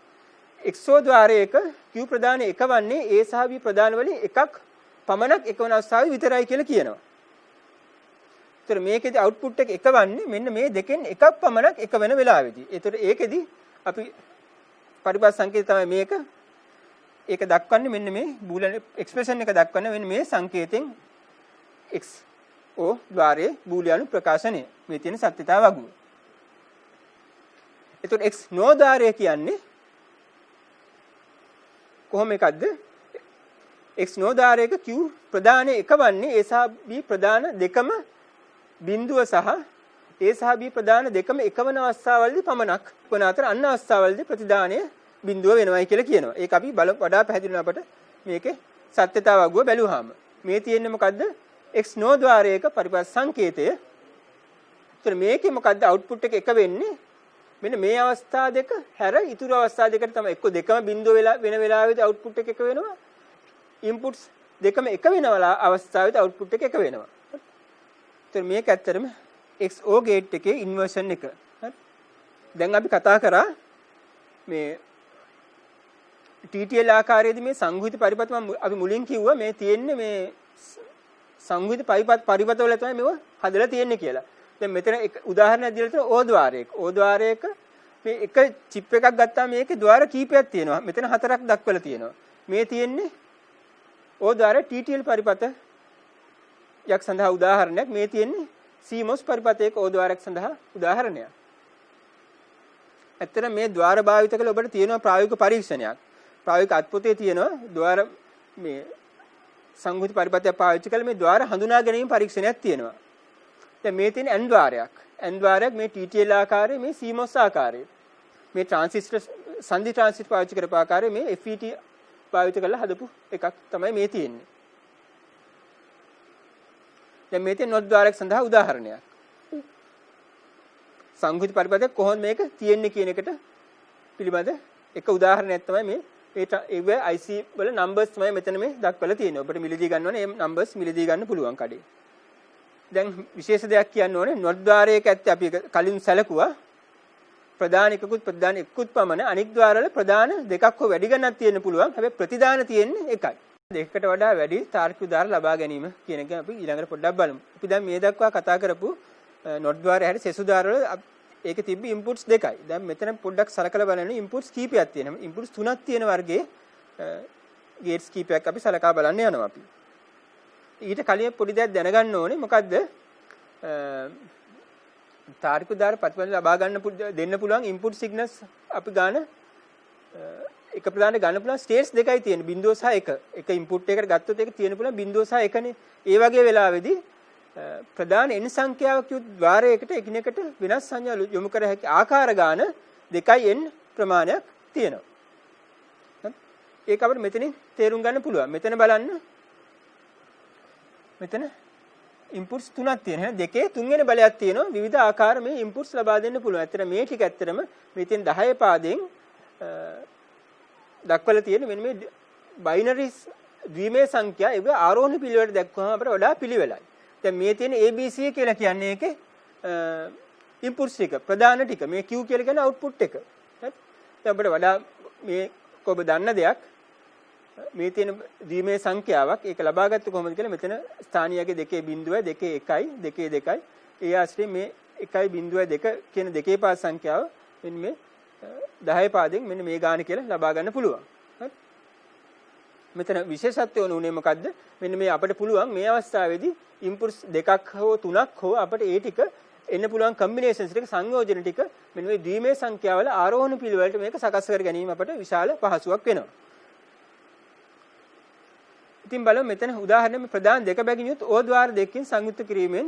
XO ద్వාරයක Q ප්‍රදාන එකවන්නේ A සහ B ප්‍රදාන වලින් එකක් පමණක් එකවන අවස්ථාවේ විතරයි කියලා කියනවා. ඒතර මේකෙදි output එක එකවන්නේ මෙන්න මේ දෙකෙන් එකක් පමණක් එක වෙන වෙලාවෙදී. ඒතර ඒකෙදි අපි පරිබාහිර සංකේතය තමයි මේක. ඒක දක්වන්නේ මෙන්න මේ බූලියන් එක්ස්ප්‍රෙෂන් එක දක්වන්නේ මෙන්න මේ සංකේතයෙන් XO ద్వාරයේ බූලියානු ප්‍රකාශනය. මේ තියෙන සත්‍යතාව වගුව. ඒතකොට X no ద్వාරය කියන්නේ කොහොම එකක්ද? X no ద్వාරයක Q ප්‍රදානයේ එකවන්නේ A සහ B ප්‍රදාන දෙකම බිඳුව සහ A සහ B ප්‍රදාන දෙකම එකවන අවස්ථාවවලදී පමණක් වන අතර අන්න අවස්ථාවවලදී ප්‍රතිදානය බිඳුව වෙනවයි කියලා කියනවා. ඒක අපි වඩා පැහැදිලි වෙන අපට මේකේ සත්‍යතාව වගුව බැලුවාම මේ තියෙන්නේ මොකද්ද? X no ద్వාරයක පරිපත් සංකේතය. ඒතර මේකේ මොකද්ද output එක වෙන්නේ? මෙන්න මේ අවස්ථා දෙක හැර ඉතුරු අවස්ථා දෙකට තමයි එක්ක දෙකම බිඳුව වෙන වෙලාවෙදී output එක වෙනවා. inputs දෙකම එක වෙන අවස්ථාවෙදී output එක වෙනවා. ඒතර මේක ඇත්තටම XO gate එකේ inversion එක. හරි. දැන් අපි කතා කරා මේ TTL ආකාරයේදී මේ සංගුහිත පරිපත අපි මුලින් කිව්වා මේ තියෙන්නේ මේ සංගුහිත පරිපතවල තමයි මේව හදලා තියෙන්නේ කියලා. දැන් මෙතන එක උදාහරණයක් දීලා තියෙනවා O ద్వාරයක. O ద్వාරයක මේ එක චිප් එකක් ගත්තාම මේකේ ద్వාර කීපයක් තියෙනවා. මෙතන 4ක් දක්වලා තියෙනවා. මේ තියෙන්නේ O ద్వාර TTL පරිපත යක් සඳහා උදාහරණයක්. මේ තියෙන්නේ CMOS පරිපතයක O ద్వාරයක් සඳහා උදාහරණයක්. ඇත්තට මේ ద్వාර භාවිත කළ ඔබට තියෙනවා ප්‍රායෝගික පරීක්ෂණයක්. ප්‍රායෝගික අත්පොතේ තියෙනවා ద్వාර මේ සංගුහිත පරිපතය පාවිච්චි කළ මේ ద్వාර හඳුනා ගැනීම පරීක්ෂණයක් තියෙනවා. දැන් මේ තියෙන N ద్వාරයක්. N ద్వාරයක් මේ TTL ආකාරයේ මේ CMOS ආකාරයේ. මේ ට්‍රාන්සිස්ටර් සංදි ට්‍රාන්සිස්ටර් පාවිච්චි කරපු ආකාරයේ මේ FET පාවිච්චි කරලා හදපු එකක් තමයි මේ තියෙන්නේ. දැන් මේ තියෙන NOT ద్వාරයක් සඳහා උදාහරණයක්. සංගුහිත පරිපතය කොහොමද මේක තියෙන්නේ කියන එකට පිළිබඳ එක උදාහරණයක් තමයි මේ IC වල numbers තමයි මෙතන මේ දක්වලා තියෙන්නේ. ඔබට මිලදී ගන්නවනේ මේ numbers මිලදී ගන්න පුළුවන් කඩේ. දැන් විශේෂ දෙයක් කියන්න ඕනේ NOT ద్వාරයක ඇත්තේ අපි කලින් සැලකුවා ප්‍රධාන එකකුත් ප්‍රධාන එකකුත් පමණ අනික් ద్వාරවල ප්‍රධාන දෙකක් හෝ වැඩි ගණනක් තියෙන්න පුළුවන්. හැබැයි ප්‍රතිදාන තියෙන්නේ එකයි. දෙකකට වඩා වැඩි තාර්කික උදාහරණ ලබා ගැනීම කියන එක අපි ඊළඟට පොඩ්ඩක් බලමු. අපි දැන් මේ දක්වා කතා කරපු NOT ద్వාරය හැරි සෙසු ద్వාරවල ඒකේ තිබ්බ inputs දෙකයි. දැන් මෙතන පොඩ්ඩක් සලකලා බලන්න inputs කීපයක් තියෙනවා. inputs තුනක් තියෙන වර්ගයේ gates කීපයක් අපි සලකා බලන්න යනවා අපි. ඊට කලින් පොඩි දෙයක් දැනගන්න ඕනේ. මොකද්ද? තාර්කික උදාහරණ ප්‍රතිඵල ලබා ගන්න දෙන්න පුළුවන් input signals අපි ගන්න එක ප්‍රධාන ගන්න පුළුවන් states දෙකයි තියෙන්නේ. බිඳුව සහ එක. එක input එකකට ගත්තොත් ඒක තියෙන පුළුවන් බිඳුව සහ එකනේ. ඒ වගේ වෙලාවෙදී ප්‍රධාන n සංඛ්‍යාවක් යුත් ద్వාරයකට එකිනෙකට වෙනස් සංඥා යොමු කර හැකි ආකාර ගාන 2n ප්‍රමාණයක් තියෙනවා. ඒක අපිට මෙතනින් තේරුම් ගන්න පුළුවන්. මෙතන බලන්න. මෙතන inputs තුනක් තියෙනවා. දෙකේ තුන්වෙනි බලයක් තියෙනවා. විවිධ ආකාර මේ inputs ලබා දෙන්න පුළුවන්. ඇත්තට මේ ටික ඇත්තටම මේ තියෙන 10 පාදයෙන් දක්වලා තියෙන මෙන්න මේ බයිනරි ද්විමේය සංඛ්‍යා ඒක ආරෝහණ පිළිවෙලට දක්වම අපිට වඩා පිළිවෙලයි. දැන් මේ තියෙන ABC කියලා කියන්නේ ඒකේ inputs ටික ප්‍රධාන ටික. මේ Q කියලා කියන්නේ output එක. හරි. දැන් අපිට වඩා මේ ඔබ දන්න දෙයක් මේ තියෙන ද්විමේය සංඛ්‍යාවක් ඒක ලබාගත්ත කොහොමද කියලා මෙතන ස්ථානීයගේ 2.2 2 2 ඒ ආශ්‍රයෙන් මේ 1.2 කියන දෙකේ පාද සංඛ්‍යාව මෙන්න මේ 10 පාදයෙන් මෙන්න මේ ගාන කියලා ලබා ගන්න පුළුවන්. හරි. මෙතන විශේෂත්වය වුණේ මොකද්ද? මෙන්න මේ අපිට පුළුවන් මේ අවස්ථාවේදී inputs දෙකක් හෝ තුනක් හෝ අපිට ඒ ටික එන්න පුළුවන් combinations ටික සංයෝජන ටික මෙන්න මේ ද්විමේය සංඛ්‍යාවල ආරෝහණ පිළිවෙලට මේක සකස් කර ගැනීම අපිට විශාල පහසුවක් වෙනවා. ඉතින් බලමු මෙතන උදාහරණයක් ප්‍රධාන දෙක බැගින් යුත් O ద్వාර දෙකකින් සංයුක්ත කිරීමෙන්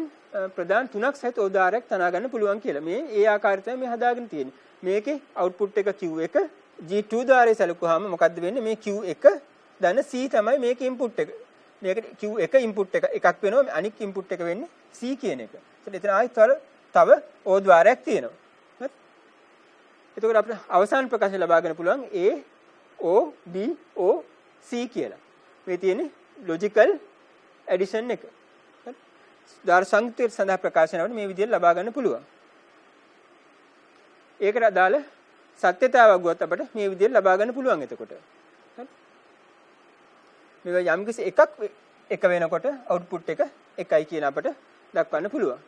ප්‍රධාන තුනක් සහිත O ద్వාරයක් තනා ගන්න පුළුවන් කියලා. මේ ඒ ආකාරයට මේ හදාගෙන තියෙන්නේ. මේකේ output එක Q1 G2 ద్వාරයේ සැලකුවාම මොකද්ද වෙන්නේ? මේ Q1 දන C තමයි මේකේ input එක. මේකට Q1 input එකක් වෙනවා. අනික් input එක වෙන්නේ C කියන එක. එතන ආයෙත් තව O ద్వාරයක් තියෙනවා. එතකොට අපිට අවසාන ප්‍රකාශය ලබා ගන්න පුළුවන් A O B O C කියලා. මේ තියෙන්නේ logical addition එක. ද්වාර සංයුක්තයට සඳහා ප්‍රකාශනවට මේ විදිහට ලබා ගන්න පුළුවන්. ඒකට අදාළ සත්‍යතාවයක්වත් අපිට මේ විදිහට ලබා ගන්න පුළුවන් එතකොට. මේවා යම් කිසි එක වෙනකොට output එක එකයි කියන අපිට දක්වන්න පුළුවන්.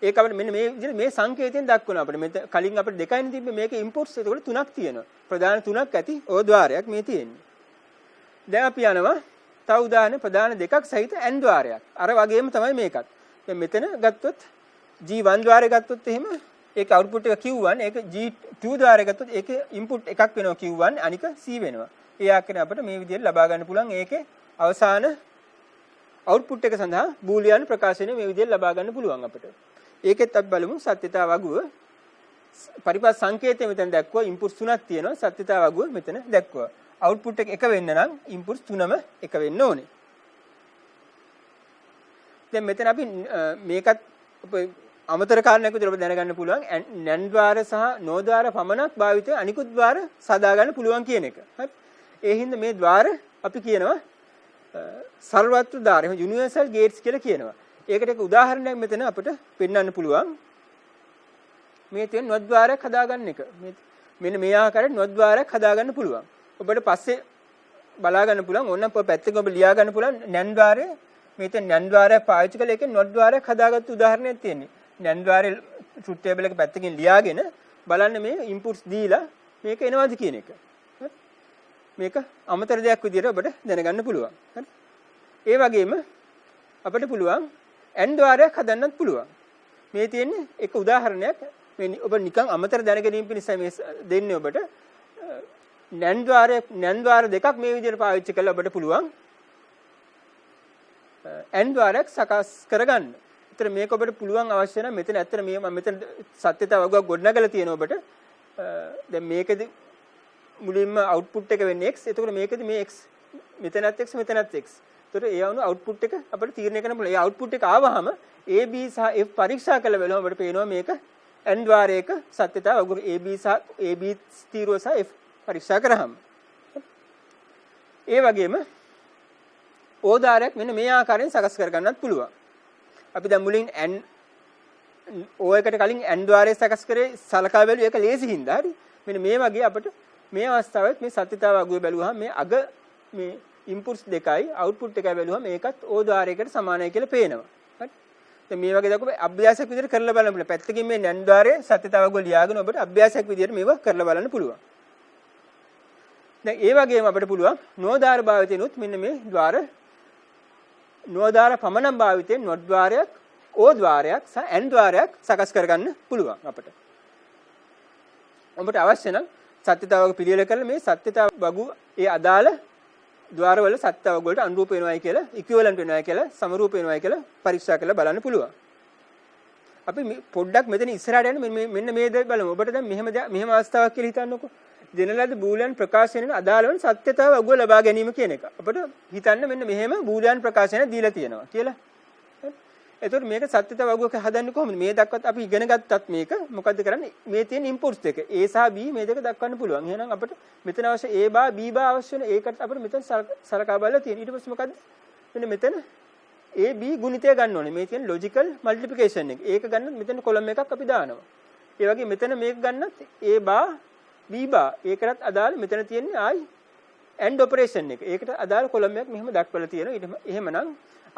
ඒක අපිට මෙන්න මේ විදිහට මේ සංකේතයෙන් දක්වනවා අපිට. මෙතන කලින් අපිට දෙකයිනේ තිබ්බේ මේකේ inputs එතකොට තුනක් තියෙනවා. ප්‍රධාන තුනක් ඇති O ద్వාරයක් මේ තියෙන්නේ. දැන් අපි යනවා තව උදාහරණ ප්‍රධාන දෙකක් සහිත N ద్వාරයක්. අර වගේම තමයි මේකත්. දැන් මෙතන ගත්තොත් G1 ద్వාරය ගත්තොත් එහෙම ඒක output එක Q1 ඒක G2 ద్వාරය ගත්තොත් ඒකේ input එකක් වෙනවා Q1 අනික C වෙනවා. ඒ ආකාරයෙන් අපිට මේ විදිහට ලබා ගන්න පුළුවන් ඒකේ අවසාන output එක සඳහා බූලියන් ප්‍රකාශනය මේ විදිහට ලබා ගන්න පුළුවන් අපිට. ඒකෙත් අපි බලමු සත්‍යතාව වගුව පරිපථ සංකේතය මෙතන දැක්වුවා inputs තුනක් තියෙනවා සත්‍යතාව වගුව මෙතන දැක්වුවා. output එක වෙන්න නම් inputs තුනම එක වෙන්න ඕනේ. දැන් මෙතන අපි මේකත් අමතර කාරණයක් විදිහට ඔබ දැනගන්න පුළුවන් NAND ద్వාර සහ NOR ద్వාර පමණක් භාවිත අනිකුත් ద్వාර සදා ගන්න පුළුවන් කියන එක. හරි. ඒ හින්දා මේ ద్వාර අපි කියනවා සර්වත්‍ර ద్వාර යුනිවර්සල් ගේට්ස් කියලා කියනවා. ඒකට එක උදාහරණයක් මෙතන අපිට පෙන්වන්න පුළුවන්. මේ තියෙන NOR ద్వාරයක් හදාගන්න එක. මෙන්න මේ ආකාරයට NOR ద్వාරයක් හදාගන්න පුළුවන්. ඔබට පස්සේ බලා ගන්න පුළුවන් ඕනනම් පැත්තක ඔබ ලියා ගන්න පුළුවන් NAND ద్వාරය මේක NAND ద్వාරයක් පාවිච්චි කරලා ඒකේ NOR ద్వාරයක් හදාගත්ත උදාහරණයක් තියෙනවා. NAND ద్వාරයේ truth table එක පැත්තකින් ලියාගෙන බලන්න මේ inputs දීලා මේක එනවාද කියන එක. හරි. මේක අමතර දෙයක් විදිහට ඔබට දැනගන්න පුළුවන්. හරි. ඒ වගේම අපිට පුළුවන් N ద్వාරයක් හදන්නත් පුළුවන්. මේ තියෙන්නේ එක උදාහරණයක්. මේ ඔබ නිකන් අමතර දැනගැනීම පිණිස මේ දෙන්නේ ඔබට NAND ద్వාර දෙකක් මේ විදිහට පාවිච්චි කරලා ඔබට පුළුවන් N ద్వාරයක් සකස් කරගන්න. ඒතර මේක ඔබට පුළුවන් අවශ්‍ය නම් මෙතන ඇත්තට මේ මම මෙතන සත්‍යතාව වගුවක් ගොඩනගලා තියෙනවා ඔබට. දැන් මේකෙදි මුලින්ම output එක වෙන්නේ x. එතකොට මේකෙදි මේ x මෙතනත් x මෙතනත් x. ඒතර ඒ වුණ output එක අපිට තීරණය කරන්න පුළුවන්. ඒ output එක ආවහම a b සහ f පරීක්ෂා කළ වෙලාව අපිට පේනවා මේක n ద్వාරයක සත්‍යතාව වගුව a b ස්ථිරව සහ f පරීක්ෂා කරාම. ඒ වගේම O ద్వාරයක් මෙන්න මේ ආකාරයෙන් සකස් කරගන්නත් පුළුවන්. අපි දැන් මුලින් O එකට කලින් N ద్వාරය සකස් කරේ සලකා බැලුවා ඒක ලේසි හින්දා හරි. මෙන්න මේ වගේ අපිට මේ අවස්ථාවෙත් මේ සත්‍යතාව වගුව බැලුවාම මේ අග මේ inputs දෙකයි output එකයි බැලුවාම මේකත් O ద్వාරයකට සමානයි කියලා පේනවා. හරි. දැන් මේ වගේ දක්ව අභ්‍යාසයක් විදිහට කරලා බලන්න පුළුවන්. පැත්තකින් මේ N ద్వාරයේ සත්‍යතාව වගුව ලියාගෙන ඔබට අභ්‍යාසයක් විදිහට මේව කරලා බලන්න පුළුවන්. දැන් ඒ වගේම අපිට පුළුවන් NOR ద్వාර භාවිතෙනුත් මෙන්න මේ ద్వාර NOR ద్వාර පමණක් භාවිතයෙන් NOR ద్వාරයක් O ద్వාරයක් සහ N ద్వාරයක් සකස් කරගන්න පුළුවන් අපිට. ඔබට අවශ්‍ය නම් සත්‍යතාව වගුව පිළියෙල කරලා මේ සත්‍යතාව වගුව ඒ අදාළ ద్వාරවල සත්‍යතාව වගුව වලට අනුරූප වෙනවයි කියලා ඉක්විවලන්ට් වෙනවයි කියලා සමරූප වෙනවයි කියලා පරීක්ෂා කරලා බලන්න පුළුවන්. අපි පොඩ්ඩක් මෙතන ඉස්සරහට යන්න මෙන්න මේ දේ බලමු. ඔබට දැන් මෙහෙම අවස්ථාවක් කියලා හිතන්නකෝ. දෙනලද බූලියන් ප්‍රකාශනයෙන් අදාළ වෙන සත්‍යතාව වගුව ලබා ගැනීම කියන එක. අපිට හිතන්න මෙන්න මෙහෙම බූලියන් ප්‍රකාශනය දීලා තියෙනවා කියලා. එතකොට මේක සත්‍යතාව වගුවක හදන්නේ කොහොමද? මේ දක්වත් අපි ඉගෙන ගත්තත් මේක මොකද්ද කරන්නේ? මේ තියෙන inputs දෙක A සහ B මේ දෙක දක්වන්න පුළුවන්. එහෙනම් අපිට මෙතන අවශ්‍ය A බා B බා අවශ්‍ය වෙන ඒකට අපිට මෙතන සලකා බලලා තියෙන. ඊට පස්සේ මොකද්ද? මෙන්න මෙතන A B ගුණිතය ගන්න ඕනේ. මේ තියෙන logical multiplication එක. ඒක ගන්න මෙතන කොලම් එකක් අපි දානවා. ඒ වගේ මෙතන මේක ගන්නත් A බා B බා ඒකටත් අදාළ මෙතන තියෙන්නේ ආයි AND operation එක. ඒකට අදාළ කොලම් එකක් මෙහෙම දක්වලා තියෙනවා. එහෙමනම්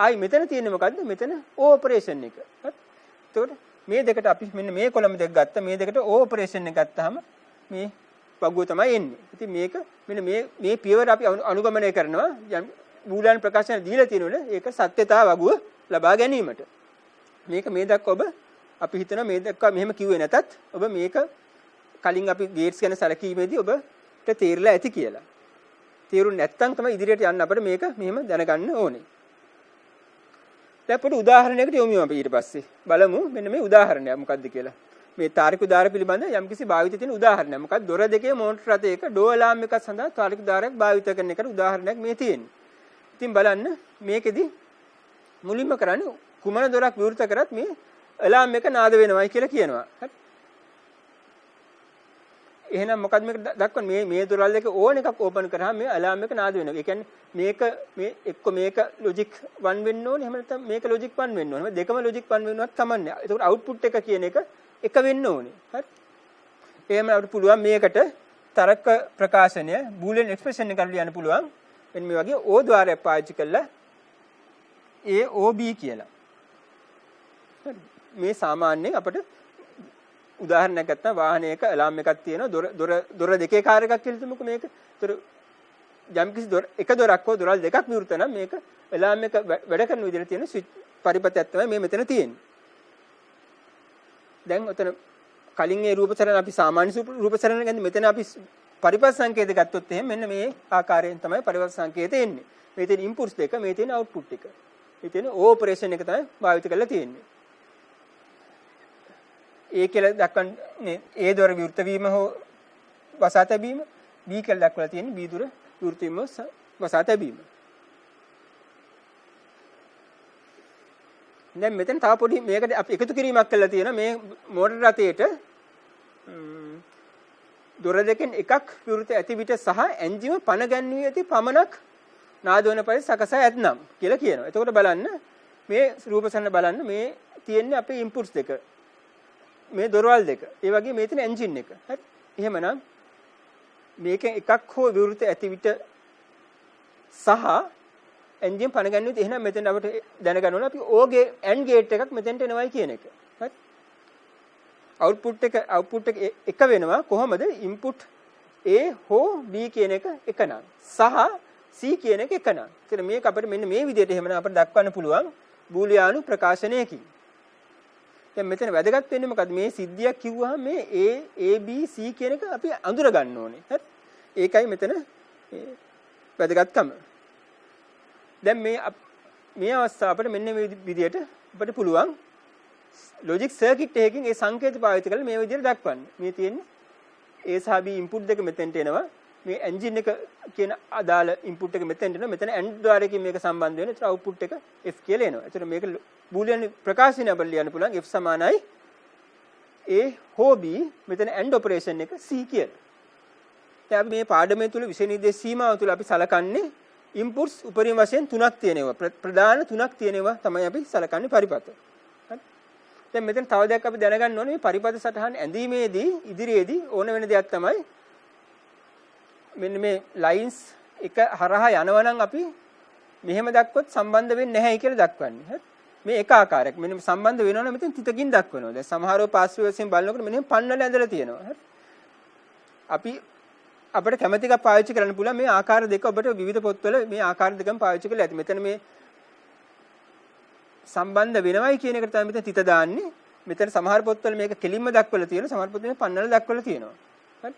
ආයි මෙතන තියෙන්නේ මොකද්ද? මෙතන O operation එක. හරි. එතකොට මේ දෙකට අපි මෙන්න මේ කොලම් දෙක ගත්තා. මේ දෙකට O operation එක ගත්තාම මේ වගුව තමයි එන්නේ. ඉතින් මේක මෙන්න මේ පියවර අපි අනුගමනය කරනවා. යම් බූලියන් ප්‍රකාශන දීලා තියෙනවනේ ඒක සත්‍යතාව වගුව ලබා ගැනීමට. මේක මේ දක්වා ඔබ අපි හිතනවා මේ දක්වා මෙහෙම කිව්වේ නැතත් ඔබ මේක කලින් අපි ගේට්ස් ගැන සැලකීමේදී ඔබට තේරිලා ඇති කියලා. තේරුම් නැත්නම් තමයි ඉදිරියට යන්න අපිට මේක මෙහෙම දැනගන්න ඕනේ. දැන් අපිට උදාහරණයකට යොමු වෙමු අපි ඊට පස්සේ. බලමු මෙන්න මේ උදාහරණය මොකක්ද කියලා. මේ තාරික උදාහරණ පිළිබඳ යම්කිසි භාවිත තියෙන උදාහරණයක්. මොකක්ද? දොර දෙකේ මෝටර රථයක ඩෝ අලාම් එකක් සඳහා තාරික උදාහරණයක් භාවිත කරන එකට උදාහරණයක් මේ තියෙන්නේ. ඉතින් බලන්න මේකෙදි මුලින්ම කරන්නේ කුමන දොරක් විවෘත කරත් මේ අලාම් එක නාද වෙනවයි කියලා කියනවා. හරි. එහෙනම් මොකද්ද මේක දක්වන්නේ? මේ දොරවල් දෙක ඕන එකක් ඕපන් කරාම මේ අලාර්ම් එක නාද වෙනවා. ඒ කියන්නේ මේක ලොජික් 1 වෙන්න ඕනේ. එහෙම නැත්නම් මේක ලොජික් 1 වෙන්න ඕනේ. දෙකම ලොජික් 1 වෙන්නවත් කමන්නේ. ඒකට අවුට්පුට් එක කියන එක එක වෙන්න ඕනේ. හරි. එහෙම අපිට පුළුවන් මේකට තරක ප්‍රකාශනය බූලියන් එක්ස්ප්‍රෙෂන් එකකට ලියන්න පුළුවන්. මෙන්න මේ වගේ O ద్వාරයක් පාවිච්චි කරලා A O B කියලා. හරි. මේ සාමාන්‍යයෙන් අපිට උදාහරණයක් ගත්තා වාහනයක අලාර්ම් එකක් තියෙනවා දොර දෙකේ කාර් එකක් කියලා තුමුකෝ මේක. ඒතර යම්කිසි එක දොරක් හෝ දොරල් දෙකක් විවෘත නම් මේක අලාර්ම් එක වැඩ කරන විදිහට තියෙන ස්විච් පරිපථයක් තමයි මේ මෙතන තියෙන්නේ. දැන් උතන කලින් ඒ රූපසරණ අපි සාමාන්‍ය රූපසරණ ගන්නේ මෙතන අපි පරිපථ සංකේත ගත්තොත් එහෙනම් මෙන්න මේ ආකාරයෙන් තමයි පරිපථ සංකේත එන්නේ. මේ තියෙන ඉන්පුට්ස් දෙක මේ තියෙන අවුට්පුට් එක. මේ තියෙන ඕපරේෂන් එක තමයි භාවිත කරලා තියෙන්නේ. A කියලා දක්වන්නේ A දොර විවෘත වීම හෝ වසා තැබීම, B කියලා දක්වලා තියෙන්නේ B දොර විවෘත වීම වසා තැබීම. දැන් මෙතන තව පොඩි මේකට අපි එකතු කිරීමක් කරලා තියෙනවා මේ මෝටර රථයේට දොර දෙකෙන් එකක් විවෘත ඇති විට සහ එන්ජිම පණ ගැන්වී ඇති පමණක් නාදවන පරිදි සකසා ඇතනම් කියලා කියනවා. එතකොට බලන්න මේ රූපසරණ බලන්න මේ තියෙන්නේ අපේ ඉන්පුට්ස් දෙක. මේ දොරවල් දෙක. ඒ වගේ මේ තියෙන එන්ජින් එක. හරි. එහෙමනම් මේකෙන් එකක් හෝ විවෘත ඇති විට සහ එන්ජින් පණ ගන්නොත් එහෙනම් මෙතෙන් අපිට දැනගන්න ඕන අපි ඕගේ AND ගේට් එකක් මෙතෙන්ට එනවයි කියන එක. හරි. අවුට්පුට් එක එක වෙනවා කොහොමද? ඉන්පුට් A හෝ B කියන එක එක නම් සහ C කියන එක එක නම්. ඒතර මේක අපිට මෙන්න මේ විදිහට එහෙමනම් අපිට දක්වන්න පුළුවන් බූලියානු ප්‍රකාශනයකින්. දැන් මෙතන වැදගත් වෙන්නේ මොකද්ද? මේ සිද්ධියක් කිව්වහම මේ A B C කියන එක අපි අඳුර ගන්න ඕනේ. හරි. ඒකයි මෙතන වැදගත්කම. දැන් මේ අවස්ථාව අපිට මෙන්න මේ විදිහට අපිට පුළුවන් ලොජික් සර්කිට් එකකින් ඒ සංකේත පාවිච්චි කරලා මේ විදිහට දක්වන්න. මේ තියෙන්නේ A සහ B ඉන්පුට් දෙක මෙතෙන්ට එනවා. මේ එන්ජින් එක කියන අදාළ ඉන්පුට් එක මෙතෙන්ට එනවා. මෙතන AND ద్వාරයකින් මේක සම්බන්ධ වෙනවා. ඒතර අවුට්පුට් එක F කියලා එනවා. ඒතර මේක බූලියන් ප්‍රකාශනය අපිට ලියන්න පුළුවන් F සමානයි A හෝ B මෙතන AND ඔපරේෂන් එක C කියලා. දැන් අපි මේ පාඩමේ තුල විෂය නිර්දේශ සීමාව තුල අපි සලකන්නේ ඉන්පුට්ස් උපරිම වශයෙන් 3ක් තියෙනවා. ප්‍රධාන 3ක් තියෙනවා තමයි අපි සලකන්නේ පරිපථ. හරි. දැන් මෙතන තව දෙයක් අපි දැනගන්න ඕනේ මේ පරිපථ සටහන් ඇඳීමේදී ඉදිරියේදී ඕන වෙන දෙයක් තමයි මෙන්න මේ ලයින්ස් එක හරහා යනවා නම් අපි මෙහෙම දක්වොත් සම්බන්ධ වෙන්නේ නැහැයි කියලා දක්වන්නේ. හරි. මේ එක ආකාරයක්. මෙන්න සම්බන්ධ වෙනවනම් මෙතන තිතකින් දක්වනවා. දැන් සමහරව පාස්වර්ඩ් වශයෙන් බලනකොට මෙන්න පන්නල ඇඳලා තියෙනවා. හරි. අපිට කැමති එකක් පාවිච්චි කරන්න පුළුවන් මේ ආකාර දෙක ඔබට විවිධ පොත්වල මේ ආකාර දෙකම පාවිච්චි කරලා ඇති. මෙතන මේ සම්බන්ධ වෙනවයි කියන එකට තමයි මෙතන තිත දාන්නේ. මෙතන සමහර පොත්වල මේක කෙලින්ම දක්වලා තියෙනවා. සමහර පොත්වල මේ පන්නල දක්වලා තියෙනවා. හරි.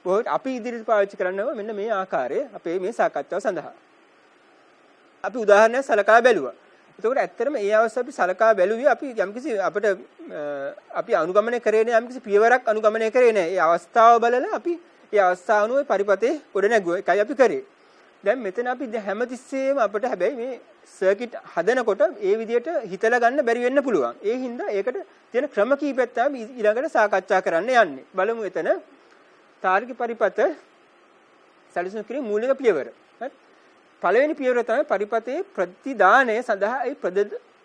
බොහෝට අපි ඉදිරියට පාවිච්චි කරන්නව මෙන්න මේ ආකාරයේ අපේ මේ සාකච්ඡාව සඳහා. අපි උදාහරණයක් සලකා බැලුවා. එතකොට ඇත්තටම ඒ අවස්ථාවේ අපි සලකා බැලුවේ අපි යම්කිසි අපිට අපි අනුගමනය කරේ නැහැ යම්කිසි පියවරක් අනුගමනය කරේ නැහැ. ඒ අවස්ථාව බලලා අපි ඒ අවස්ථාව අනුව පරිපතේ ගොඩ නැගුවා. ඒකයි අපි කරේ. දැන් මෙතන අපි හැමතිස්සෙම අපිට හැබැයි මේ සර්කිට් හදනකොට ඒ විදිහට හිතලා ගන්න බැරි වෙන්න පුළුවන්. ඒ හින්දා ඒකට තියෙන ක්‍රම කීපයක් තමයි ඊළඟට සාකච්ඡා කරන්න යන්නේ. බලමු එතන තාර්කික පරිපත සැලසුම් කිරීමේ මූලික පියවර. හරි. පළවෙනි පියවර තමයි පරිපතේ ප්‍රතිදානය සඳහා ඒ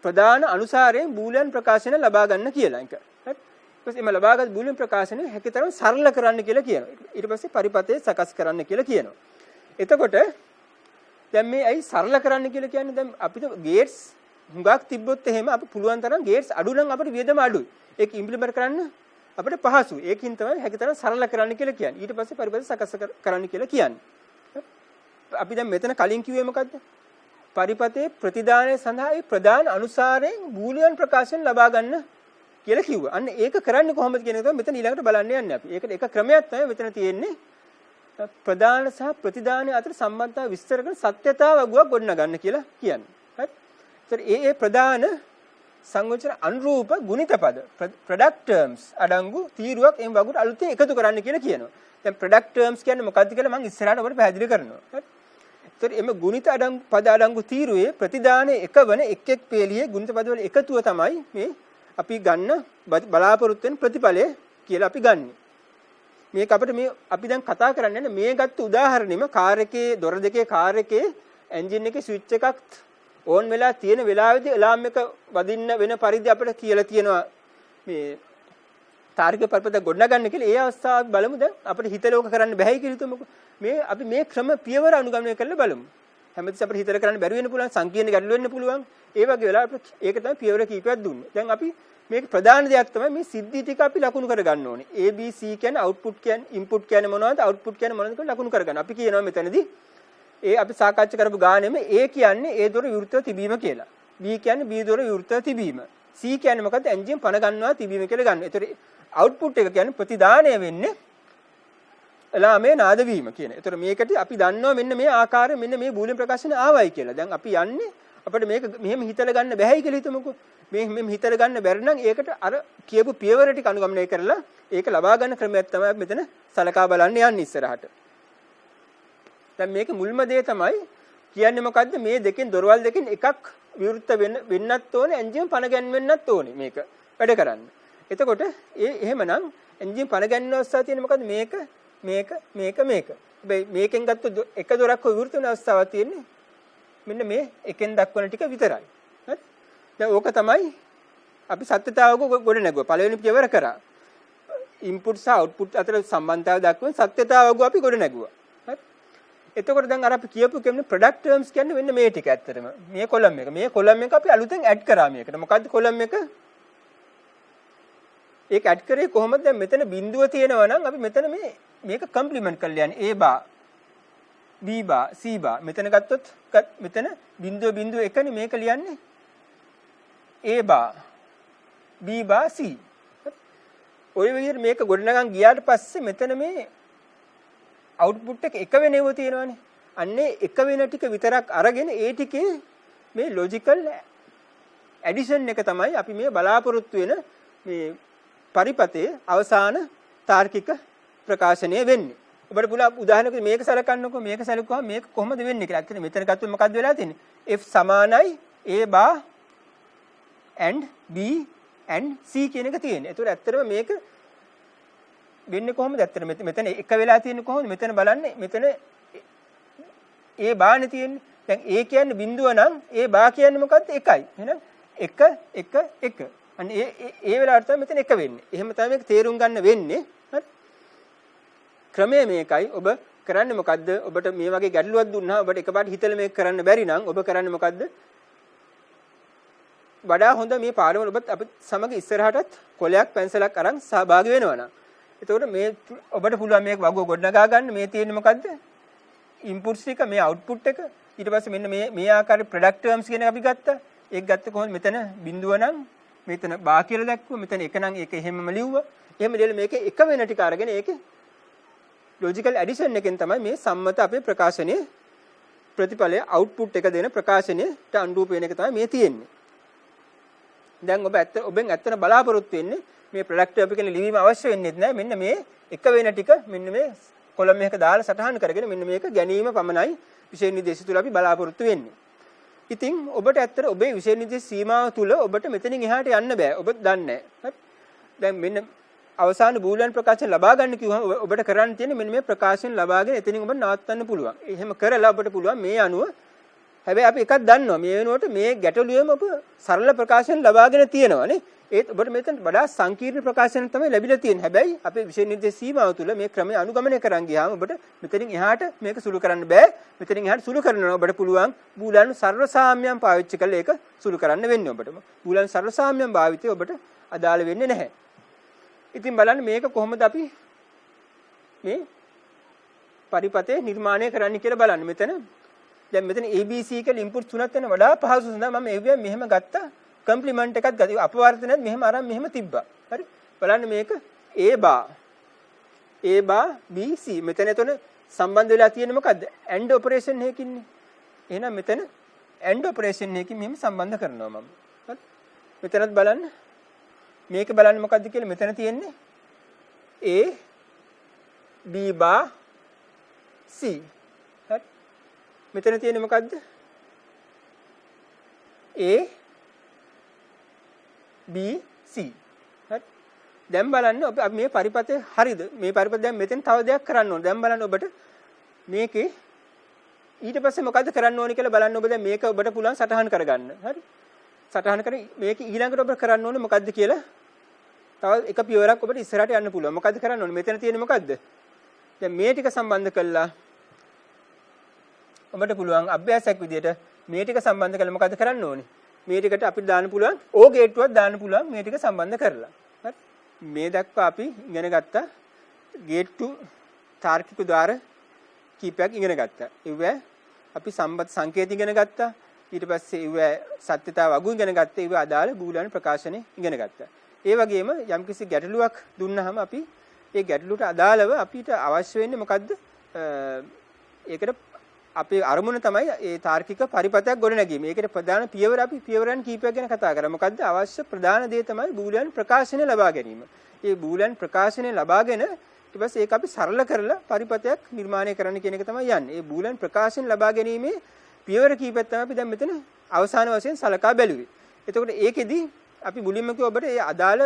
ප්‍රධාන අනුසාරයෙන් බූලියන් ප්‍රකාශන ලබා ගන්න කියලා එක. හරි. ඊට පස්සේ මේ ලබාගත් බූලියන් ප්‍රකාශනය හැකිතරම් සරල කරන්න කියලා කියනවා. ඊට පස්සේ පරිපතේ සකස් කරන්න කියලා කියනවා. එතකොට දැන් මේ ඇයි සරල කරන්න කියලා කියන්නේ? දැන් අපිට ගේට්ස් හුඟක් තිබ්බොත් එහෙම අපි පුළුවන් තරම් ගේට්ස් අඩු නම් අපිට වියදම අඩුයි. ඒක ඉම්ප්ලිමන්ට් කරන්න අපිට පහසුයි. ඒකින් තමයි හැකිතරම් සරල කරන්න කියලා කියන්නේ. ඊට පස්සේ පරිපත සකස් කරන්න කියලා කියන්නේ. අපි දැන් මෙතන කලින් කිව්වේ මොකද්ද? පරිපතේ ප්‍රතිදානය සඳහා ඒ ප්‍රධාන අනුසාරයෙන් බූලියන් ප්‍රකාශන ලබා ගන්න කියලා කිව්වා. අන්න ඒක කරන්නේ කොහොමද කියන එක තමයි මෙතන ඊළඟට බලන්න යන්නේ අපි. ඒකට එක ක්‍රමයක් තමයි මෙතන තියෙන්නේ. ප්‍රධාන සහ ප්‍රතිදානය අතර සම්බන්ධතාව විස්තර කරන සත්‍යතාව වගුවක් ගොඩනගන්න කියලා කියන්නේ. හරි. ඒතර ඒ ප්‍රධාන සංයෝජන අනුරූප ගුණිත පද ප්‍රොඩක්ට් ටර්ම්ස් අඩංගු තීරුවක් එම් වගුට අලුතෙන් එකතු කරන්න කියලා කියනවා. දැන් ප්‍රොඩක්ට් ටර්ම්ස් කියන්නේ මොකක්ද කියලා මම ඉස්සරහට ඔබට පැහැදිලි කරනවා. හරි. ඒතර එම ගුණිත පද අඩංගු තීරුවේ ප්‍රතිදානයේ එකවන එක් පේළියේ ගුණිත පදවල එකතුව තමයි මේ අපි ගන්න බලාපොරොත්තු වෙන ප්‍රතිඵලය කියලා අපි ගන්නෙ. මේක අපිට මේ අපි දැන් කතා කරන්නේ මේ ගත්ත උදාහරණෙම කාර් එකේ දොර දෙකේ කාර් එකේ එන්ජින් එකේ ස්විච් එකක් ඕන් වෙලා තියෙන වෙලාවෙදී ඇලාම් එක වදින්න වෙන පරිදි අපිට කියලා තියෙනවා මේ තාර්කික පරිපත ගොඩනගන්න කියලා. ඒ අවස්ථාව බලමු. දැන් අපිට හිතලෝක කරන්න බැහැ කියලා හිතමුකෝ. මේ අපි මේ ක්‍රම පියවර අනුගමනය කරලා බලමු. හැමතිස්සෙම අපිට හිතල කරන්න බැරි වෙන්න පුළුවන්, සංකීර්ණ ගැටලු වෙන්න පුළුවන්. ඒ වගේ වෙලාවට ඒක තමයි පියවර කීපයක් දුන්නේ. දැන් අපි මේක ප්‍රධාන දෙයක් තමයි මේ සිද්ධි ටික අපි ලකුණු කරගන්න ඕනේ. A B C කියන්නේ අවුට්පුට් කියන්නේ ඉන්පුට් කියන්නේ මොනවද? අවුට්පුට් කියන්නේ මොනවද කියලා ලකුණු කරගන්න. අපි කියනවා මෙතනදී අපි සාකච්ඡා කරපු ගානෙම A කියන්නේ A දොර විවෘතව තිබීම කියලා. B කියන්නේ B දොර විවෘතව තිබීම. C කියන්නේ මොකද්ද? එන්ජින් පණ ගන්නවා තිබීම කියලා ගන්න. ඒතර අවුට්පුට් එක කියන්නේ ප්‍රතිදානය වෙන්නේ එලාමේ නාද වීම කියන. ඒතර මේකට අපි දන්නවා මෙන්න මේ ආකාරයෙන් මෙන්න මේ බූලියන් ප්‍රකාශන ආවයි කියලා. දැන් අපි යන්නේ අපිට මේක මෙහෙම හිතලා ගන්න බැහැයි කියලා හිතමුකෝ. මේ මෙහෙම හිතලා ගන්න බැරි නම් ඒකට අර කියපු පියවර ටික අනුගමනය කරලා ඒක ලබා ගන්න ක්‍රමයක් තමයි මෙතන සලකා බලන්න යන්නේ ඉස්සරහට. දැන් මේකේ මුල්ම දේ තමයි කියන්නේ මොකද්ද? මේ දෙකෙන් දොරවල් දෙකෙන් එකක් විවෘත වෙන්නත් ඕනේ, එන්ජින් පණ ගැන්වෙන්නත් ඕනේ මේක වැඩ කරන්න. එතකොට එහෙමනම් එන්ජින් පණ ගැන්වෙන අවස්ථාව තියෙන්නේ මොකද්ද? මේක. හැබැයි මේකෙන් ගත්ත එක දොරක් විවෘත වෙන අවස්ථාවක් තියෙන්නේ මෙන්න මේ එකෙන් දක්වන ටික විතරයි. හරි? දැන් ඕක තමයි අපි සත්‍යතාවක ගොඩ නැගුවා. පළවෙනි පියවර කරා. ඉන්පුට් සහ අවුට්පුට් අතර සම්බන්ධතාවය දක්වන සත්‍යතාවක අපි ගොඩ නැගුවා. හරි? එතකොට දැන් අර අපි කියපු කෙනෙක් ප්‍රොඩක්ට් ටර්ම්ස් කියන්නේ මෙන්න මේ ටික ඇත්තටම. මේ කොලම් එක. මේ කොලම් එක අපි අලුතෙන් ඇඩ් කරා මේකට. මොකද්ද කොලම් එක? ඒක ඇඩ් කරේ කොහොමද? දැන් මෙතන බිඳුව තියෙනවා නම් අපි මෙතන මේක කම්ප්ලිමන්ට් කරලා යන්නේ A bar B bar C bar. මෙතන ගත්තොත් මෙතන බිඳුව එකනේ මේක ලියන්නේ A bar B bar C. ඔය විදිහට මේක ගොඩනගන් ගියාට පස්සේ මෙතන මේ අවුට්පුට් එක වෙනව තියෙනවානේ. අන්නේ එක වෙන ටික විතරක් අරගෙන ඒ ටිකේ මේ ලොජිකල් ඇඩිෂන් එක තමයි අපි මේ බලාපොරොත්තු වෙන මේ පරිපතේ අවසාන තාර්කික ප්‍රකාශනය වෙන්නේ. ඔබට පුළුවන් උදාහරණයක් මේක සලකන්නකෝ. මේක සලකුවා මේක කොහොමද වෙන්නේ කියලා. ඇත්තට මෙතන ගත්තොත් මොකද්ද වෙලා තියෙන්නේ? F සමානයි A bar and B and C කියන එක තියෙන්නේ. ඒතකොට ඇත්තටම මේක වෙන්නේ කොහොමද? ඇත්තට මෙතන එක වෙලා තියෙන්නේ කොහොමද? මෙතන බලන්න මෙතන A bar නේ තියෙන්නේ. දැන් A කියන්නේ බිඳුව නම් A bar කියන්නේ මොකද්ද? එකයි. එහෙනම් 1 අන්න ඒ වෙලාවට තමයි මෙතන එක වෙන්නේ. එහෙම තමයි මේක තේරුම් ගන්න වෙන්නේ. හරි? ක්‍රමය මේකයි. ඔබ කරන්නේ මොකද්ද? ඔබට මේ වගේ ගැටලුවක් දුන්නා ඔබට එකපාරට හිතලා මේක කරන්න බැරි නම් ඔබ කරන්නේ මොකද්ද? වඩා හොඳ මේ පාඩම ඔබත් අපිත් සමග ඉස්සරහටත් කොලයක් පැන්සලක් අරන් සහභාගී වෙනවා නම්. එතකොට මේ ඔබට පුළුවන් මේක වගුව ගොඩනගා ගන්න. මේ තියෙන්නේ මොකද්ද? ඉන්පුට්ස් එක, මේ අවුට්පුට් එක. ඊට පස්සේ මෙන්න මේ ආකාරයේ ප්‍රොඩක්ට් ටර්ම්ස් කියන එක අපි ගත්තා. ඒක ගත්තේ කොහොමද? මෙතන බිඳුව නම් මෙතන බා කියලා දැක්කුවා. මෙතන එක නම් ඒක එහෙමම ලිව්වා. එහෙම දෙල මේකේ එක වෙන ටික අරගෙන ඒකේ ලොජිකල් ඇඩිෂන් එකෙන් තමයි මේ සම්මත අපේ ප්‍රකාශනයේ ප්‍රතිඵලය අවුට්පුට් එක දෙන ප්‍රකාශනයට අනුරූප වෙන එක තමයි මේ තියෙන්නේ. දැන් ඔබෙන් ඇත්තට බලාපොරොත්තු වෙන්නේ මේ ප්‍රොඩක්ට් එක කියන ලිවීම අවශ්‍ය වෙන්නේ නැහැ. මෙන්න මේ එක වෙන ටික මෙන්න මේ කොලම් එකක දාලා සටහන් කරගෙන මෙන්න මේක ගැනීම පමණයි විශේෂ නිර්දේශ තුල අපි බලාපොරොත්තු වෙන්නේ. ඉතින් ඔබට ඇත්තට ඔබේ විශේෂ නිර්දේශ සීමාව තුල ඔබට මෙතනින් එහාට යන්න බෑ. ඔබ දන්නේ නැහැ. දැන් මෙන්න අවසාන බූලියන් ප්‍රකාශන ලබා ගන්න කිව්වම ඔබට කරන්න තියෙන්නේ මෙන්න මේ ප්‍රකාශන ලබාගෙන එතනින් ඔබ නවත්තන්න පුළුවන්. එහෙම කරලා ඔබට පුළුවන් මේ අනුව හැබැයි අපි එකක් දන්නවා මේ වෙනුවට මේ ගැටලුවෙම ඔබ සරල ප්‍රකාශන ලබාගෙන තියෙනවානේ. ඒත් ඔබට මෙතන වඩා සංකීර්ණ ප්‍රකාශන තමයි ලැබිලා තියෙන්නේ. හැබැයි අපේ විශේෂ නිර්දේශ සීමාව තුළ මේ ක්‍රමය අනුගමනය කරන් ගියාම ඔබට මෙතනින් එහාට මේක සුළු කරන්න බෑ. මෙතනින් එහාට සුළු කරනවා ඔබට පුළුවන් බූලියන් සරල සාම්‍යයන් පාවිච්චි කරලා ඒක සුළු කරන්න වෙන්නේ ඔබට. බූලියන් සරල සාම්‍යයන් භාවිතය ඔබට අදාළ වෙන්නේ නැහැ. ඉතින් බලන්න මේක කොහොමද අපි මේ පරිපතේ නිර්මාණය කරන්න කියලා බලන්න. දැන් මෙතන ABC කියලා ඉන්පුට් තුනක් වෙන වඩා පහසු සඳහා මම ඒවිය මෙහෙම ගත්තා. කම්ප්ලිමන්ට් එකක් ගත්තා. අපවර්තනයත් මෙහෙම අරන් මෙහෙම තිබ්බා. හරි? බලන්න මේක A bar B C. මෙතන එතන සම්බන්ධ වෙලා තියෙන්නේ මොකද්ද? AND ඔපරේෂන් එකකින්නේ. එහෙනම් මෙතන AND ඔපරේෂන් එකකින් මෙහෙම සම්බන්ධ කරනවා මම. හරි? මෙතනත් බලන්න. මේක බලන්න මොකද්ද කියලා මෙතන තියෙන්නේ A B bar C. හරි? මෙතන තියෙන්නේ මොකද්ද? A B C. හරි? දැන් බලන්න ඔබ මේ පරිපතේ හරිද? මේ පරිපත දැන් මෙතෙන් තව දෙයක් කරන්න ඕන. දැන් බලන්න ඔබට මේකේ ඊට පස්සේ මොකද්ද කරන්න ඕනේ කියලා බලන්න ඔබ දැන් මේක ඔබට පුළුවන් සටහන් කරගන්න. හරි? සටහන් කරේ මේක ඊළඟට ඔබ කරන්න ඕනේ මොකද්ද කියලා තව එක පියවරක් ඔබට ඉස්සරහට යන්න පුළුවන්. මොකද්ද කරන්න ඕනේ? මෙතන තියෙන්නේ මොකද්ද? දැන් මේ ටික සම්බන්ධ කළා ඔබට පුළුවන් අභ්‍යාසයක් විදියට මේ ටික සම්බන්ධ කරලා මොකද්ද කරන්න ඕනේ? මේ ටිකට අපිට දාන්න පුළුවන් ඕ ගේට්ටුවක් දාන්න පුළුවන් මේ ටික සම්බන්ධ කරලා. හරි? මේ දක්වා අපි ඉගෙන ගත්තා ගේට්ටු තාර්කික ద్వාර කීපයක් ඉගෙන ගත්තා. ඉව අපි සම්බන්ධ සංකේත ඉගෙන ගත්තා. ඊට පස්සේ ඉව සත්‍යතාව වගු ඉගෙන ගත්තා. ඉව අදාළ බූලියානු ප්‍රකාශනෙ ඉගෙන ගත්තා. ඒ වගේම යම්කිසි ගැටලුවක් දුන්නාම අපි ඒ ගැටලුවට අදාළව අපිට අවශ්‍ය වෙන්නේ මොකද්ද? ඒකට අපේ අරමුණ තමයි ඒ තාර්කික පරිපතයක් ගොඩනැගීම. ඒකට ප්‍රධාන පියවර අපි පියවරන් කීපයක් ගැන කතා කරා. මොකද්ද අවශ්‍ය ප්‍රධාන දේ තමයි බූලියානු ප්‍රකාශනය ලබා ගැනීම. ඒ බූලියානු ප්‍රකාශනය ලබාගෙන ඊට පස්සේ ඒක අපි සරල කරලා පරිපතයක් නිර්මාණය කරන්න කියන එක තමයි යන්නේ. ඒ බූලියානු ප්‍රකාශනය ලබා ගැනීමේ පියවර කීපයක් තමයි අපි දැන් මෙතන අවසාන වශයෙන් සලකා බැලුවේ. එතකොට ඒකෙදි අපි මුලින්ම කිව්ව ඔබට ඒ අදාළ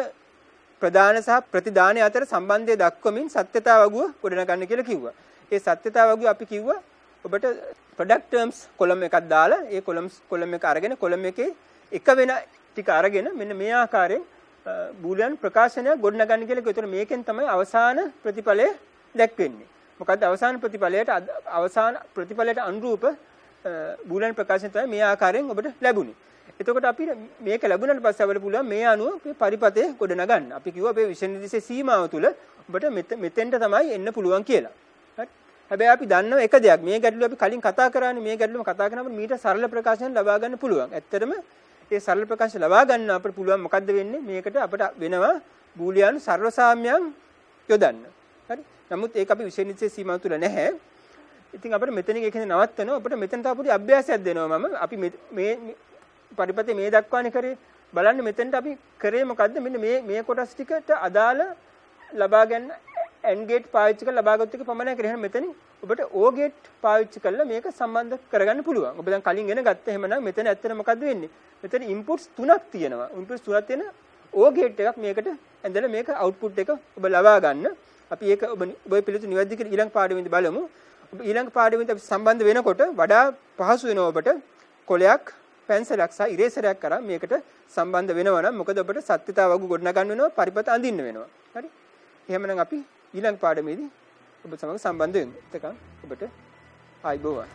ප්‍රධාන සහ ප්‍රතිදාන අතර සම්බන්ධය දක්වමින් සත්‍යතාව වගුව ගොඩනගන්න කියලා කිව්වා. ඒ සත්‍යතාව වගුව අපි කිව්වා ඔබට product terms කොලම් එකක් දාලා ඒ කොලම් එක අරගෙන කොලම් එකේ එක වෙන ටික අරගෙන මෙන්න මේ ආකාරයෙන් බූලියානු ප්‍රකාශනයක් ගොඩනගන්න කියලා කිව්වා. ඒතර මේකෙන් තමයි අවසාන ප්‍රතිඵලය දැක්වෙන්නේ. මොකද්ද අවසාන ප්‍රතිඵලයට අනුරූප බූලියානු ප්‍රකාශනය තමයි මේ ආකාරයෙන් ඔබට ලැබුණේ. එතකොට අපි මේක ලැබුණාට පස්සේ අපිට පුළුවන් මේ අනුව මේ පරිපතේ ගොඩනගන්න. අපි කිව්වා අපේ විෂය නිර්දේශයේ සීමාව තුළ ඔබට මෙතෙන්ට තමයි එන්න පුළුවන් කියලා. හරි? හැබැයි අපි දන්නව එක දෙයක්. මේ ගැටලුව අපි කලින් කතා කරානේ. මේ ගැටලුවම කතා කරනකොට මීට සරල ප්‍රකාශන ලබා ගන්න පුළුවන්. ඇත්තටම ඒ සරල ප්‍රකාශන ලබා ගන්න අපිට පුළුවන් මොකද්ද වෙන්නේ? මේකට අපිට වෙනවා බූලියානු සර්වසාම්‍යයන් යොදන්න. හරි? නමුත් ඒක අපි විෂය නිර්දේශයේ සීමාව තුළ නැහැ. ඉතින් අපිට මෙතනින් ඒකෙන් නවත්තනවා. අපිට මෙතන තව පොඩි අභ්‍යාසයක් දෙනවා මම. අපි මේ පරිපතේ මේ දක්වානේ කරේ. බලන්න මෙතෙන්ට අපි කරේ මොකද්ද? මෙන්න මේ කොටස් ටිකට අදාළ ලබා ගන්න AND gate පාවිච්චි කරලා ලබාගත් එක පමණයි කරේ. එහෙනම් මෙතනින් ඔබට OR gate පාවිච්චි කරලා මේක සම්බන්ධ කරගන්න පුළුවන්. ඔබ දැන් කලින් ඉගෙන ගත්ත එහෙමනම් මෙතන ඇත්තට මොකද්ද වෙන්නේ? මෙතන inputs තුනක් තියෙනවා. inputs තුනක් තියෙන OR gate එකක් මේකට ඇඳලා මේක output එක ඔබ ලබා ගන්න. අපි ඒක ඔබ පිළිතුරු නිවැරදි කියලා ඊළඟ පාඩමේදී බලමු. ඔබ ඊළඟ පාඩමේදී අපි සම්බන්ධ වෙනකොට වඩා පහසු වෙනවා ඔබට කොලයක් පැන්සලයක් සහ ඉරේසරයක් කරා මේකට සම්බන්ධ වෙනවා නම් මොකද ඔබට සත්‍යතාව වගු ගොඩනගන්න වෙනවා පරිපත අඳින්න වෙනවා. හරි? එහෙමනම් අපි ඊළඟ පාඩමේදී ඔබ සමග සම්බන්ධ වෙමු. එතකන් ඔබට ආයිබෝවන්.